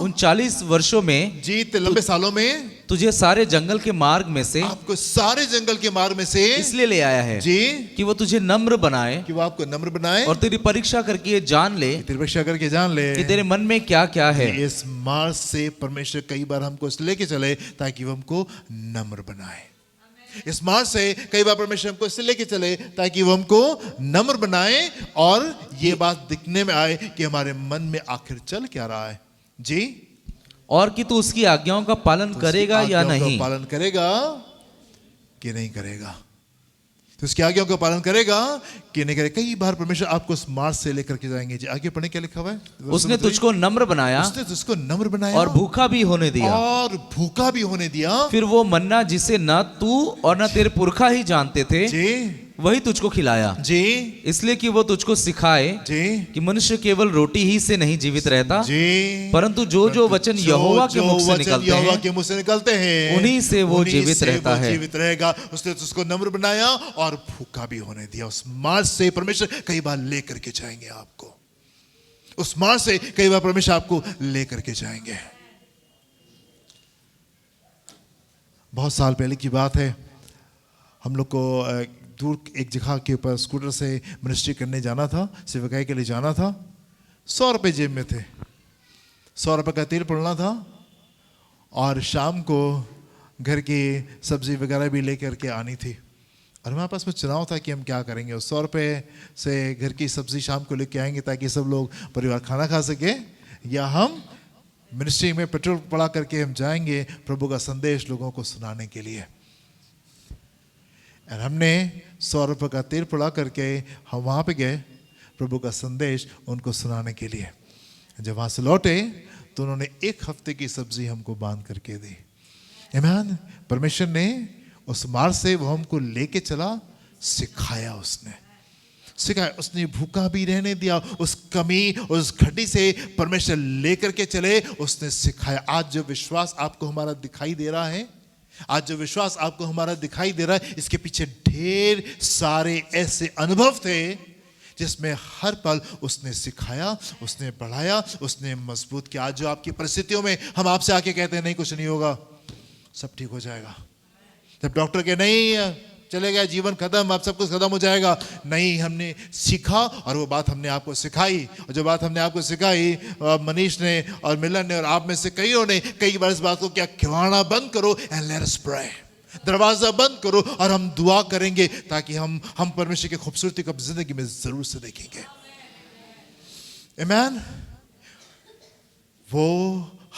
39 वर्षों में, जी, लंबे सालों में तुझे सारे जंगल के मार्ग में से, आपको सारे जंगल के मार्ग में से इसलिए ले आया है जी, कि वो तुझे नम्र बनाए, कि वो आपको नम्र बनाए और तेरी परीक्षा करके ये जान ले, कि तेरे मन में क्या क्या है। इस मार्ग से परमेश्वर कई बार हमको इसलिए लेके चले ताकि वो हमको नम्र बनाए। इस मार्ग से कई बार परमेश्वर हमको इससे लेके चले ताकि वो हमको नम्र बनाए और ये बात दिखने में आए कि हमारे मन में आखिर चल क्या रहा है जी, और कि तू उसकी आज्ञाओं का पालन करेगा या नहीं, पालन करेगा कि नहीं करेगा, तो उसकी आज्ञाओं का पालन करेगा कि नहीं करेगा। कई बार परमेश्वर आपको उस मार्ग से लेकर के जाएंगे जी। आगे पढ़ने क्या लिखा हुआ है? उसने तुझको नम्र बनाया, और भूखा भी होने दिया, फिर वो मन्ना जिसे न तू और न तेरे पुरखा ही जानते थे जी, वही तुझको खिलाया जी, इसलिए कि वो तुझको सिखाए जी, कि मनुष्य केवल रोटी ही से नहीं जीवित रहता जी, परंतु जो वचन यहोवा के मुख से निकलते हैं उन्हीं से वो जीवित रहता है। जीवित रहेगा। उसने उसको नम्र बनाया और भूखा भी होने दिया। उस मार्ग से परमेश्वर कई बार लेकर के जाएंगे आपको, उस मार्ग से कई बार परमेश्वर आपको लेकर के जाएंगे। बहुत साल पहले की बात है, हम लोग को दूर एक जगह के ऊपर स्कूटर से मिनिस्ट्री करने जाना था, सेवकाई के लिए जाना था। 100 रुपये जेब में थे, 100 रुपये का तेल पड़ना था और शाम को घर की सब्जी वगैरह भी लेकर के आनी थी। और हमारे पास में चुनाव था कि हम क्या करेंगे। उस 100 रुपये से घर की सब्जी शाम को लेके आएंगे ताकि सब लोग परिवार खाना खा सके, या हम मिनिस्ट्री में पेट्रोल पड़ा करके हम जाएंगे प्रभु का संदेश लोगों को सुनाने के लिए। और हमने 100 रुपये का तेल पड़ा करके हम वहाँ पे गए प्रभु का संदेश उनको सुनाने के लिए। जब वहाँ से लौटे तो उन्होंने 1 हफ्ते की सब्जी हमको बांध करके दी। आमीन। परमेश्वर ने उस मार्ग से वो हमको लेके चला, सिखाया, उसने भूखा भी रहने दिया। उस कमी, उस घटी से परमेश्वर लेकर के चले, उसने सिखाया। आज जो विश्वास आपको हमारा दिखाई दे रहा है, इसके पीछे ढेर सारे ऐसे अनुभव थे जिसमें हर पल उसने सिखाया, उसने बढ़ाया, उसने मजबूत किया। आज जो आपकी परिस्थितियों में हम आपसे आके कहते हैं नहीं कुछ नहीं होगा, सब ठीक हो जाएगा, जब डॉक्टर के नहीं चले गया, जीवन खत्म, अब सब कुछ खत्म हो जाएगा, नहीं, हमने सीखा और वो बात हमने आपको सिखाई। और जो बात हमने आपको सिखाई, मनीष ने और मिलन ने और आप में से कईयों ने कई बार इस बात को क्या, खिवाना बंद करो एंड लेट अस प्रे, दरवाजा बंद करो और हम दुआ करेंगे ताकि हम परमेश्वर की खूबसूरती को अपनी जिंदगी में जरूर से देखेंगे। आमीन। वो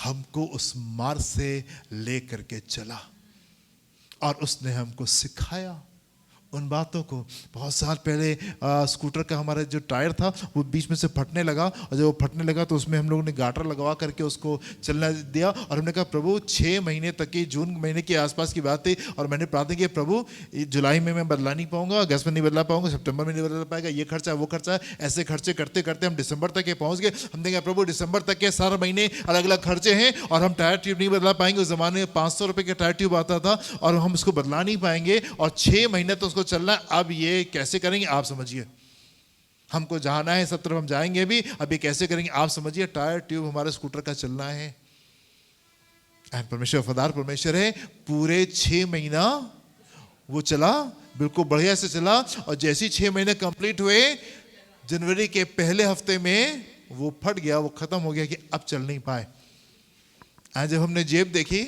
हमको उस मार्ग से लेकर के चला और उसने हमको सिखाया उन बातों को। बहुत साल पहले स्कूटर का हमारा जो टायर था वो बीच में से फटने लगा, और जब वो फटने लगा तो उसमें हम लोगों ने गाटर लगवा करके उसको चलना दिया। और हमने कहा प्रभु 6 महीने तक की, जून महीने के आसपास की बात थी, और मैंने प्रार्थना की प्रभु जुलाई में मैं बदला नहीं पाऊंगा, अगस्त में नहीं बदला पाऊंगा, सितंबर में नहीं बदला पाएगा, ये खर्चा है वो खर्चा है, ऐसे खर्चे करते करते हम दिसंबर तक के पहुँच गए। हमने कहा प्रभु दिसंबर तक के सारे महीने अलग अलग खर्चे हैं और हम टायर ट्यूब नहीं बदला पाएंगे। उस ज़माने में 500 रुपये का टायर ट्यूब आता था और हम उसको बदला नहीं पाएंगे और 6 महीने तो उसको चलना, अब ये कैसे करेंगे आप समझिए। हमको जाना है, सब तरफ हम जाएंगे भी। अभी कैसे करेंगे आप समझिए, टायर ट्यूब हमारे स्कूटर का चलना है। एंड परमेश्वर वफादार परमेश्वर है, पूरे 6 महीना वो चला, बिल्कुल बढ़िया से चला। और जैसे ही 6 महीने कंप्लीट हुए, जनवरी के पहले हफ्ते में वो फट गया, वो खत्म हो गया कि अब चल नहीं पाए। आज जब हमने जेब देखी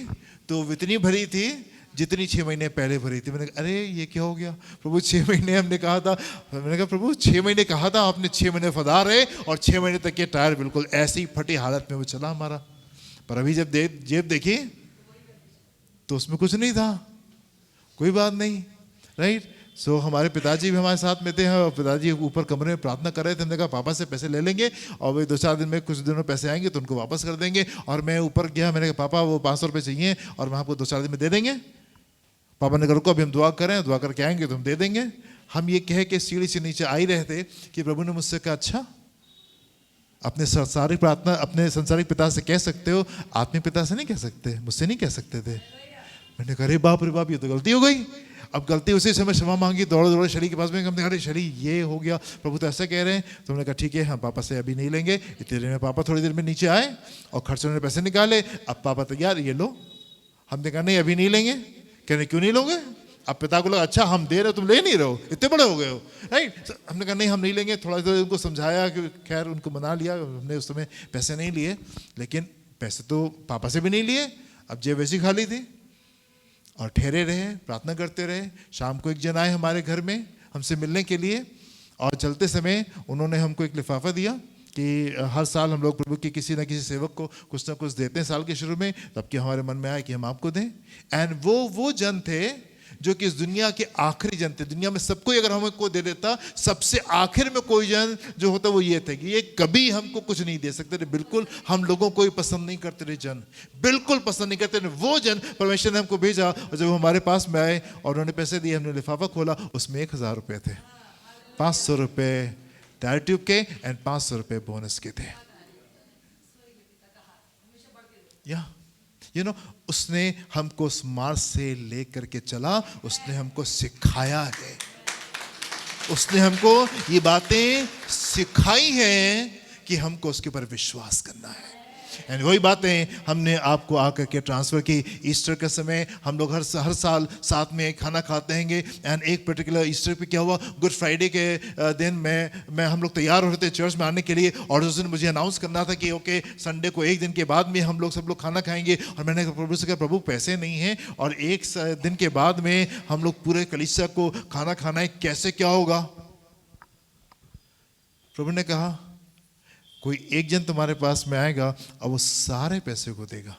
तो वो इतनी भरी थी जितनी 6 महीने पहले भरी थी। मैंने कहा अरे ये क्या हो गया प्रभु, 6 महीने हमने कहा था। मैंने कहा प्रभु 6 महीने कहा था आपने, 6 महीने वफादार है और 6 महीने तक ये टायर बिल्कुल ऐसी ही फटी हालत में वो चला हमारा। पर अभी जब जेब देखी तो उसमें कुछ नहीं था। कोई बात नहीं, राइट। सो हमारे पिताजी भी हमारे साथ में थे और पिताजी ऊपर कमरे में प्रार्थना कर रहे थे। हमने कहा पापा से पैसे ले लेंगे और वे 2-4 दिन में, कुछ दिनों में पैसे आएंगे तो उनको वापस कर देंगे। और मैं ऊपर गया, मैंने कहा पापा वो 500 रुपये चाहिए और मैं आपको 2-4 दिन में दे देंगे। पापा ने कहा रुको अभी हम दुआ करें, दुआ करके आएंगे तो हम दे देंगे। हम ये कह के सीढ़ी से नीचे आ ही रहे थे कि प्रभु ने मुझसे कहा अच्छा अपने संसारिक प्रार्थना अपने संसारिक पिता से कह सकते हो, आत्मिक पिता से नहीं कह सकते, मुझसे नहीं कह सकते थे। मैंने कहा अरे बाप रे बाप, ये तो गलती हो गई। अब गलती उसी समय क्षमा मांगी, दौड़े शरीर के पास में। हमने कहा अरे शरीर ये हो गया, प्रभु तो ऐसा कह रहे हैं। तो हमने कहा ठीक है हम पापा से अभी नहीं लेंगे। इतने देर में पापा थोड़ी देर में नीचे आए और खर्चों ने पैसे निकाले। अब पापा तैयार, ये लो। हमने कहा नहीं अभी नहीं लेंगे। कहने क्यों नहीं लोगे? अब पिता को लगा अच्छा हम दे रहे हो तुम ले नहीं रहे हो, इतने बड़े हो गए हो, राइट। हमने कहा नहीं हम नहीं लेंगे। थोड़ा देर उनको समझाया कि खैर उनको मना लिया। हमने उस समय पैसे नहीं लिए, लेकिन पैसे तो पापा से भी नहीं लिए। अब जेब वैसी खाली थी और ठहरे रहे, प्रार्थना करते रहे। शाम को एक जन आए हमारे घर में हमसे मिलने के लिए और चलते समय उन्होंने हमको एक लिफाफा दिया कि हर साल हम लोग प्रभु के किसी न किसी सेवक को कुछ ना कुछ देते हैं साल के शुरू में। तब कि हमारे मन में आया कि हम आपको दें। एंड वो जन थे जो कि इस दुनिया के आखिरी जन थे। दुनिया में सबको अगर हमको दे देता, सबसे आखिर में कोई जन जो होता वो ये थे कि ये कभी हमको कुछ नहीं दे सकते थे। बिल्कुल हम लोगों को पसंद नहीं करते थे जन, बिल्कुल पसंद नहीं करते थे। वो जन परमेश्वर ने हमको भेजा और जब हमारे पास में आए और उन्होंने पैसे दिए, हमने लिफाफा खोला, उसमें 1000 रुपये थे, 500 रुपये टायर ट्यूब के एंड 500 रुपये बोनस के थे। या उसने हमको उस मार्ग से ले करके चला, उसने हमको सिखाया है, उसने हमको ये बातें सिखाई हैं कि हमको उसके ऊपर विश्वास करना है। एंड वही बातें हमने आपको आकर के ट्रांसफर की। ईस्टर के समय हम लोग हर साल साथ में खाना खाते हैं। एंड एक पर्टिकुलर ईस्टर पे क्या हुआ, गुड फ्राइडे के दिन मैं हम लोग तैयार हो रहे थे चर्च में आने के लिए और उस दिन मुझे अनाउंस करना था कि ओके संडे को एक दिन के बाद में हम लोग सब लोग खाना खाएंगे। और मैंने प्रभु से कहा प्रभु पैसे नहीं हैं और एक दिन के बाद में हम लोग पूरे कलीसिया को खाना खाना है, कैसे क्या होगा? प्रभु ने कहा कोई एक जन तुम्हारे पास में आएगा और वो सारे पैसे को देगा।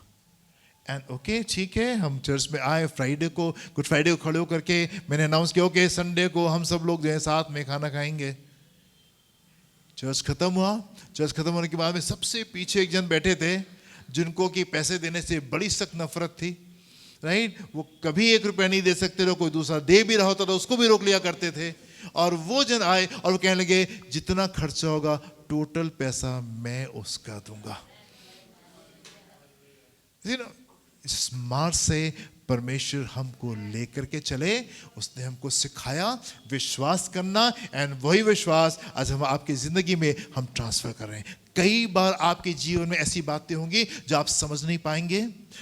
एंड ओके ठीक है, हम चर्च में आए फ्राइडे को, गुड फ्राइडे को खड़े होकर के मैंने अनाउंस किया ओके संडे को हम सब लोग जो है साथ में खाना खाएंगे। चर्च खत्म हुआ। चर्च खत्म होने के बाद में सबसे पीछे एक जन बैठे थे जिनको कि पैसे देने से बड़ी सख्त नफरत थी, राइट। वो कभी 1 रुपया नहीं दे सकते थे, कोई दूसरा दे भी रहा होता था उसको भी रोक लिया करते थे। और वो जन आए और वो कहने लगे जितना खर्चा होगा टोटल पैसा मैं उसका दूंगा। इस मार्ग से परमेश्वर हमको लेकर के चले, उसने हमको सिखाया विश्वास करना। एंड वही विश्वास आज हम आपकी जिंदगी में हम ट्रांसफर कर रहे हैं। कई बार आपके जीवन में ऐसी बातें होंगी जो आप समझ नहीं पाएंगे,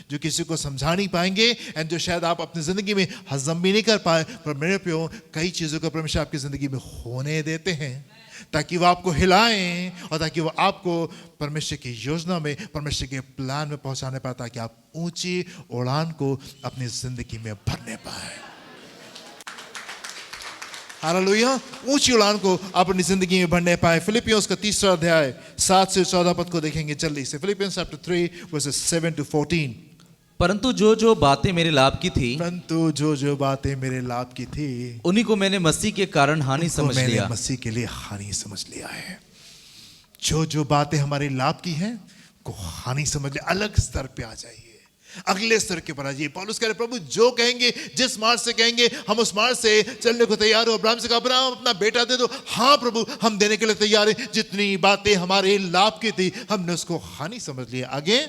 जो किसी को समझा नहीं पाएंगे एंड जो शायद आप अपनी जिंदगी में हजम भी नहीं कर पाए। पर मेरे प्यो कई चीजों का परमेश्वर आपकी जिंदगी में होने देते हैं ताकि वो आपको हिलाएं और ताकि वो आपको परमेश्वर की योजना में, परमेश्वर के प्लान में पहुंचाने पाए, ताकि आप ऊंची उड़ान को अपनी जिंदगी में भरने पाए। हालेलुया, ऊंची उड़ान को अपनी जिंदगी में भरने पाए। फिलिपियंस का 3 अध्याय 7 से 14 पद को देखेंगे जल्दी से। Philippians chapter 3 versus 7 to 14। परंतु जो जो बातें मेरे लाभ की थी, परंतु जो जो बातें मेरे लाभ की थी, उन्हीं को मैंने मसीह के कारण हानि समझ लिया। मैंने मसीह के लिए हानि समझ लिया है। जो जो बातें हमारे लाभ की हैं को हानि समझ लिया। अलग स्तर पे आ जाइए, अगले स्तर के पर आ जाइए। पौलुस कह रहे प्रभु जो कहेंगे, जिस मार्ग से कहेंगे हम उस मार्ग से चलने को तैयार हो। अब्राहम से कहा अब्राहम अपना बेटा दे दो। हाँ प्रभु हम देने के लिए तैयार है। जितनी बातें हमारे लाभ की थी हमने उसको हानि समझ लिया। आगे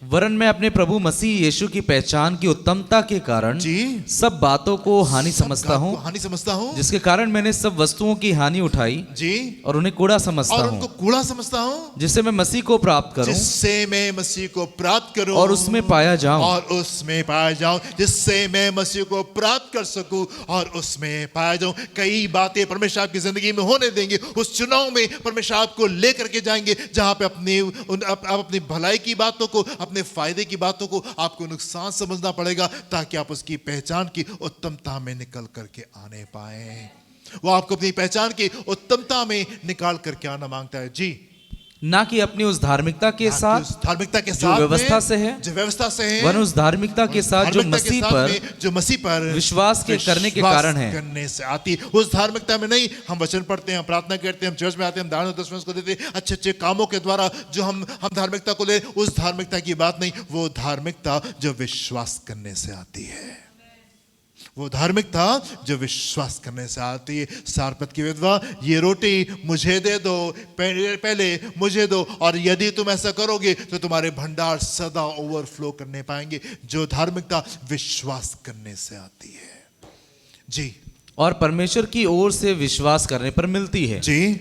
वरन मैं अपने प्रभु मसीह यीशु की पहचान की उत्तमता के कारण जी सब बातों को हानि समझता हूँ, हानि समझता हूँ जिसके कारण मैंने सब वस्तुओं की हानि उठाई जी, और उन्हें कूड़ा समझता और हूँ, उनको कूड़ा समझता हूँ, जिससे मैं मसीह को प्राप्त करूं जिससे मैं मसीह को प्राप्त करूं और उसमें पाया जाऊं। और उसमें पाया जाऊं, जिससे मैं मसीह को प्राप्त कर सकूं और उसमें पाया जाऊं। कई बातें परमेश्वर आपकी जिंदगी में होने देंगे, उस चुनाव में परमेश्वर आपको लेकर के जाएंगे जहां पे अपनी भलाई की बातों को, अपने फायदे की बातों को आपको नुकसान समझना पड़ेगा, ताकि आप उसकी पहचान की उत्तमता में निकल करके आने पाए। वो आपको अपनी पहचान की उत्तमता में निकाल करके आना मांगता है जी, ना कि अपनी उस धार्मिकता के साथ धार्मिकता के जो साथ व्यवस्था से है, जो व्यवस्था से है, वरन उस धार्मिकता के साथ जो मसीह पर विश्वास के करने के कारण है। करने से आती, उस धार्मिकता में नहीं। हम वचन पढ़ते हैं, हम प्रार्थना करते हैं, हम चर्च में आते हैं, हम दान और दशमांश को देते हैं, अच्छे अच्छे कामों के द्वारा जो हम धार्मिकता को ले, उस धार्मिकता की बात नहीं। वो धार्मिकता जो विश्वास करने से आती है, वो धार्मिकता जो विश्वास करने से आती है। सारपत की विधवा, ये रोटी मुझे दे दो, पहले मुझे दो, और यदि तुम ऐसा करोगे तो तुम्हारे भंडार सदा ओवरफ्लो करने पाएंगे। जो धार्मिकता विश्वास करने से आती है जी, और परमेश्वर की ओर से विश्वास करने पर मिलती है जी,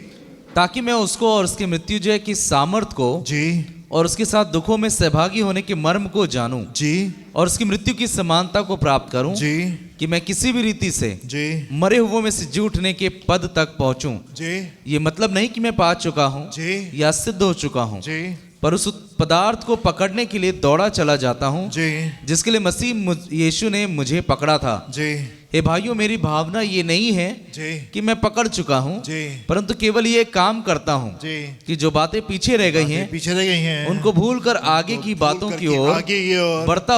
ताकि मैं उसको और उसके मृत्युंजय की सामर्थ को जी, और उसके साथ दुखों में सहभागी होने के मर्म को जानूं जी, और उसकी मृत्यु की समानता को प्राप्त करूं, जी, कि मैं किसी भी रीति से जी, मरे हुओं में से जी उठने के पद तक पहुंचूं। जी, ये मतलब नहीं कि मैं पा चुका हूं जी, या सिद्ध हो चुका हूं, जी, पर उस पदार्थ को पकड़ने के लिए दौड़ा चला जाता हूं जी, जिसके लिए मसीह यीशु ने मुझे पकड़ा था। जी, हे भाइयों, मेरी भावना ये नहीं है जी, कि मैं पकड़ चुका हूं, जी, परंतु केवल ये काम करता हूं जी, कि जो बातें पीछे रह गई हैं पीछे रह गई हैं, उनको भूलकर आगे की बातों की ओर आगे की ओर बढ़ता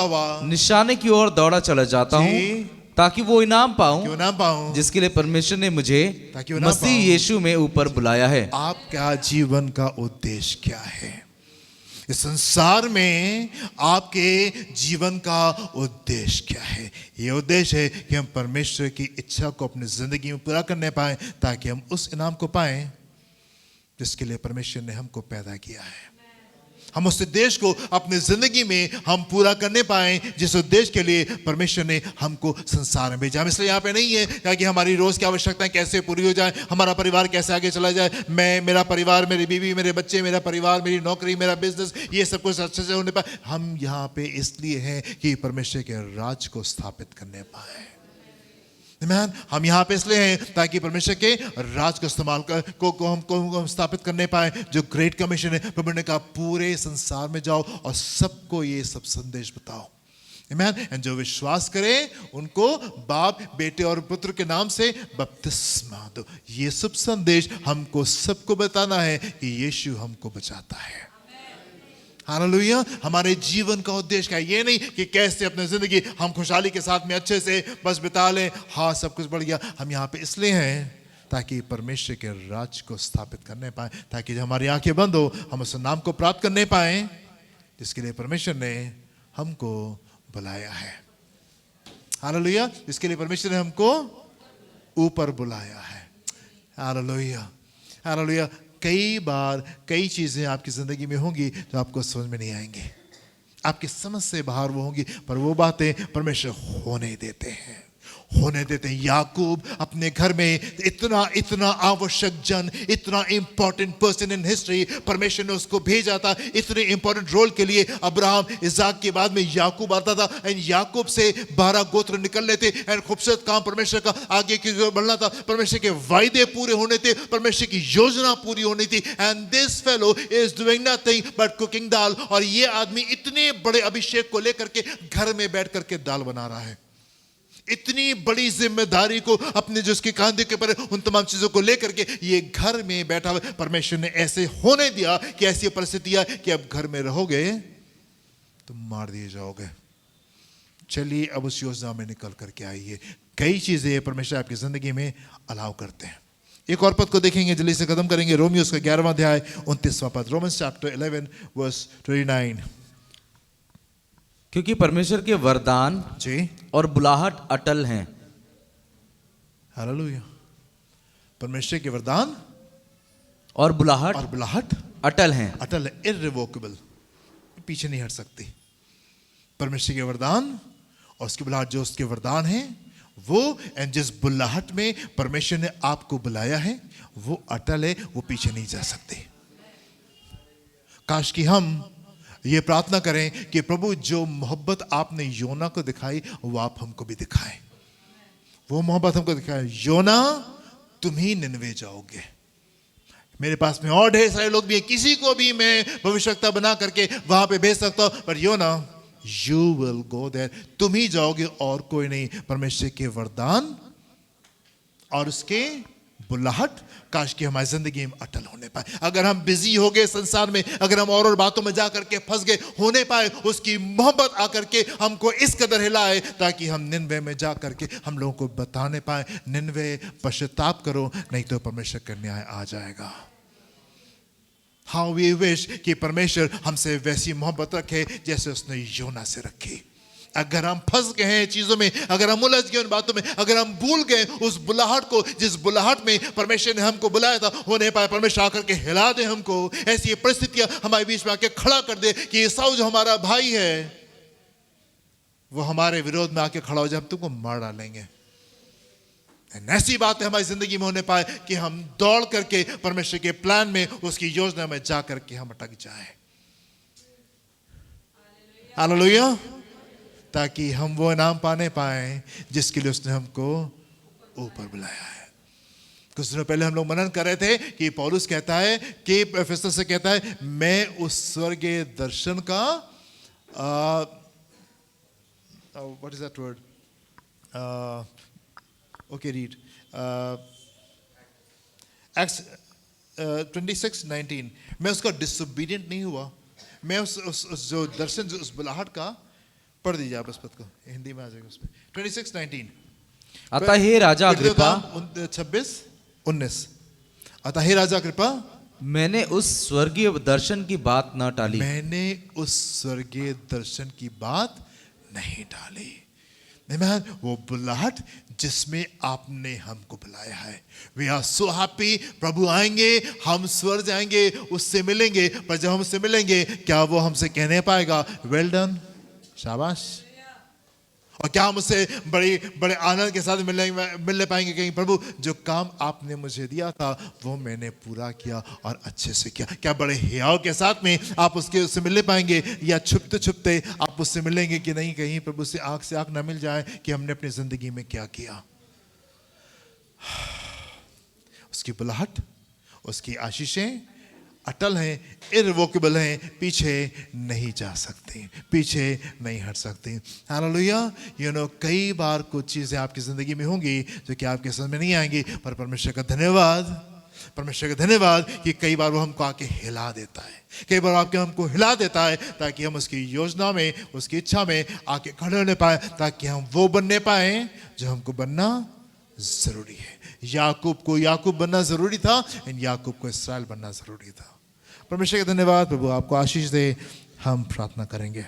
हुआ निशाने की ओर दौड़ा चला जाता हूं, ताकि वो इनाम पाऊं ना पाऊं जिसके लिए परमेश्वर ने मुझे ताकि वो इनाम मसीह पाऊं। यीशु में ऊपर बुलाया है। आपका जीवन का उद्देश्य क्या है? इस संसार में आपके जीवन का उद्देश्य क्या है? ये उद्देश्य है कि हम परमेश्वर की इच्छा को अपनी जिंदगी में पूरा करने पाए, ताकि हम उस इनाम को पाएं जिसके लिए परमेश्वर ने हमको पैदा किया है। हम उस उद्देश्य को अपनी जिंदगी में हम पूरा करने पाए जिस उद्देश्य के लिए परमेश्वर ने हमको संसार में भेजा। हम इसलिए यहाँ पे नहीं है ताकि हमारी रोज की आवश्यकताएं कैसे पूरी हो जाए, हमारा परिवार कैसे आगे चला जाए, मैं, मेरा परिवार, मेरी बीवी, मेरे बच्चे, मेरा परिवार, मेरी नौकरी, मेरा बिजनेस, ये सब कुछ अच्छे से होने पाए। हम यहाँ पे इसलिए हैं कि परमेश्वर के राज को स्थापित करने पाए। हम यहाँ पे इसलिए हैं ताकि परमेश्वर के राज को इस्तेमाल को हम स्थापित करने पाए। जो ग्रेट कमीशन है, प्रभु ने कहा पूरे संसार में जाओ और सबको ये सब संदेश बताओ। आमीन। जो विश्वास करे उनको बाप, बेटे और पुत्र के नाम से बपतिस्मा दो। ये सब संदेश हमको सबको बताना है कि यीशु हमको बचाता है। हालेलुया। हमारे जीवन का उद्देश्य क्या है? ये नहीं कि कैसे अपनी जिंदगी हम खुशहाली के साथ में अच्छे से बस बिता लें, हाँ सब कुछ बढ़ गया। हम यहाँ पे इसलिए हैं ताकि परमेश्वर के राज को स्थापित करने पाए, ताकि जब हमारी आंखें बंद हो हम उस नाम को प्राप्त करने पाए जिसके लिए परमेश्वर ने हमको बुलाया है। हालेलुया। जिसके लिए परमेश्वर ने हमको ऊपर बुलाया है। Hallelujah, hallelujah. कई बार कई चीजें आपकी जिंदगी में होंगी जो आपको समझ में नहीं आएंगी, आपकी समझ से बाहर वो होंगी, पर वो बातें परमेश्वर होने देते हैं। याकूब अपने घर में इतना आवश्यक जन, इतना इंपॉर्टेंट पर्सन इन हिस्ट्री, परमेश्वर ने उसको भेजा था इतने इंपॉर्टेंट रोल के लिए। अब्राहम, इसाक के बाद में याकूब आता था, एंड याकूब से 12 गोत्र निकल लेते, एंड खूबसूरत काम परमेश्वर का आगे की ओर बढ़ना था। परमेश्वर के वायदे पूरे होने थे, परमेश्वर की योजना पूरी होनी थी। And this fellow is doing nothing but cooking dal. और ये आदमी इतने बड़े अभिषेक को लेकर के घर में बैठ करके दाल बना रहा है। इतनी बड़ी जिम्मेदारी को अपने जो उसके कांधे के ऊपर, उन तमाम चीजों को लेकर के ये घर में बैठा हुआ। परमेश्वर ने ऐसे होने दिया कि ऐसी परिस्थिति है कि अब घर में रहोगे तो मार दिए जाओगे। चलिए अब उस योजना में निकल करके आइए। कई चीजें परमेश्वर आपकी जिंदगी में अलाउ करते हैं। एक और पद को देखेंगे, जल्दी से खत्म करेंगे। रोमियोस का 11वां अध्याय 29वां पद, रोमन्स चैप्टर 11 वर्स 29। क्योंकि परमेश्वर के वरदान जी और बुलाहट अटल हैं। हालेलुया। परमेश्वर के वरदान और बुलाहट अटल अटल हैं। है, इररिवोकेबल। पीछे नहीं हट सकती। परमेश्वर के वरदान और उसकी बुलाहट जो उसके वरदान है वो, एंड जिस बुलाहट में परमेश्वर ने आपको बुलाया है वो अटल है, वो पीछे नहीं जा सकते। काश कि हम ये प्रार्थना करें कि प्रभु जो मोहब्बत आपने योना को दिखाई वो आप हमको भी दिखाएं, वो मोहब्बत हमको दिखाएं। योना तुम ही निनवे जाओगे, मेरे पास में और ढेर सारे लोग भी हैं, किसी को भी मैं भविष्यवक्ता बना करके वहां पे भेज सकता हूं, पर योना यू विल गो देयर, तुम ही जाओगे और कोई नहीं। परमेश्वर के वरदान और उसके बुलाहट काश कि हमारी जिंदगी में अटल होने पाए। अगर हम बिजी हो गए संसार में, अगर हम और बातों में जा करके फंस गए, होने पाए उसकी मोहब्बत आकर के हमको इस कदर हिलाए ताकि हम निनवे में जा करके हम लोगों को बताने पाए, निनवे पश्चाताप करो नहीं तो परमेश्वर का न्याय आ जाएगा। हाउ वी विश कि परमेश्वर हमसे वैसी मोहब्बत रखे जैसे उसने योना से रखी। अगर हम फंस गए हैं चीजों में, अगर हम उलझ गए उन बातों में, अगर हम भूल गए उस बुलाहट को जिस बुलाहट में परमेश्वर ने हमको बुलाया था, होने पाए परमेश्वर आकर के हिला दे हमको, ऐसी परिस्थितियां हमारे बीच में आके खड़ा कर दे कि ईसाऊ जो हमारा भाई है वो हमारे विरोध में आके खड़ा हो जाए, हम तुमको मार डालेंगे। ऐसी बातें हमारी जिंदगी में होने पाए कि हम दौड़ करके परमेश्वर के प्लान में, उसकी योजना में जा करके हम अटक जाए। हालेलुया। ताकि हम वो इनाम पाने पाए जिसके लिए उसने हमको ऊपर बुलाया है। कुछ दिनों पहले हम लोग मनन कर रहे थे कि पौलुस कहता है कि फेस्तुस से कहता है, मैं उस स्वर्गीय दर्शन का what is that word, okay read acts 26:19, मैं उसका डिसोबीडियंट नहीं हुआ, मैं उस जो दर्शन जो उस बुलाहट का, पढ़ दीजिए आप उस पद को, हिंदी में आ जाएगा उसमें 26:19। अतः हे राजा अग्रिप्पा 26:19, अतः हे राजा अग्रिप्पा मैंने उस स्वर्गीय दर्शन की बात न टाली, मैंने उस स्वर्गीय दर्शन की बात नहीं टाली। आमीन। वो बुलाहट जिसमें आपने हमको बुलाया है, वी आर सो हैप्पी। प्रभु आएंगे, हम स्वर्ग जाएंगे, उससे मिलेंगे, पर जब हम उससे मिलेंगे क्या वो हमसे कहने पाएगा वेल डन, शाबाश? और क्या हम उससे बड़े आनंद के साथ मिलने पाएंगे कहीं, प्रभु जो काम आपने मुझे दिया था वो मैंने पूरा किया और अच्छे से किया? क्या बड़े हियाव के साथ में आप उससे मिलने पाएंगे, या छुपते छुपते आप उससे मिलेंगे कि नहीं कहीं प्रभु से आंख ना मिल जाए कि हमने अपनी जिंदगी में क्या किया? उसकी बुलाहट, उसकी आशीषें अटल हैं, इररिवोकेबल हैं, पीछे नहीं जा सकती, पीछे नहीं हट सकती। हालेलुया। यू नो, कई बार कुछ चीज़ें आपकी ज़िंदगी में होंगी जो कि आपके समझ में नहीं आएंगी, पर परमेश्वर का धन्यवाद, परमेश्वर का धन्यवाद कि कई बार वो हमको आके हिला देता है, कई बार आपके हमको हिला देता है ताकि हम उसकी योजना में, उसकी इच्छा में आके खड़े होने पाए, ताकि हम वो बनने पाए जो हमको बनना ज़रूरी है। याकूब को याकूब बनना ज़रूरी था, याकूब को इसराइल बनना ज़रूरी था। परमेश्वर का धन्यवाद। प्रभु आपको आशीष दे। हम प्रार्थना करेंगे।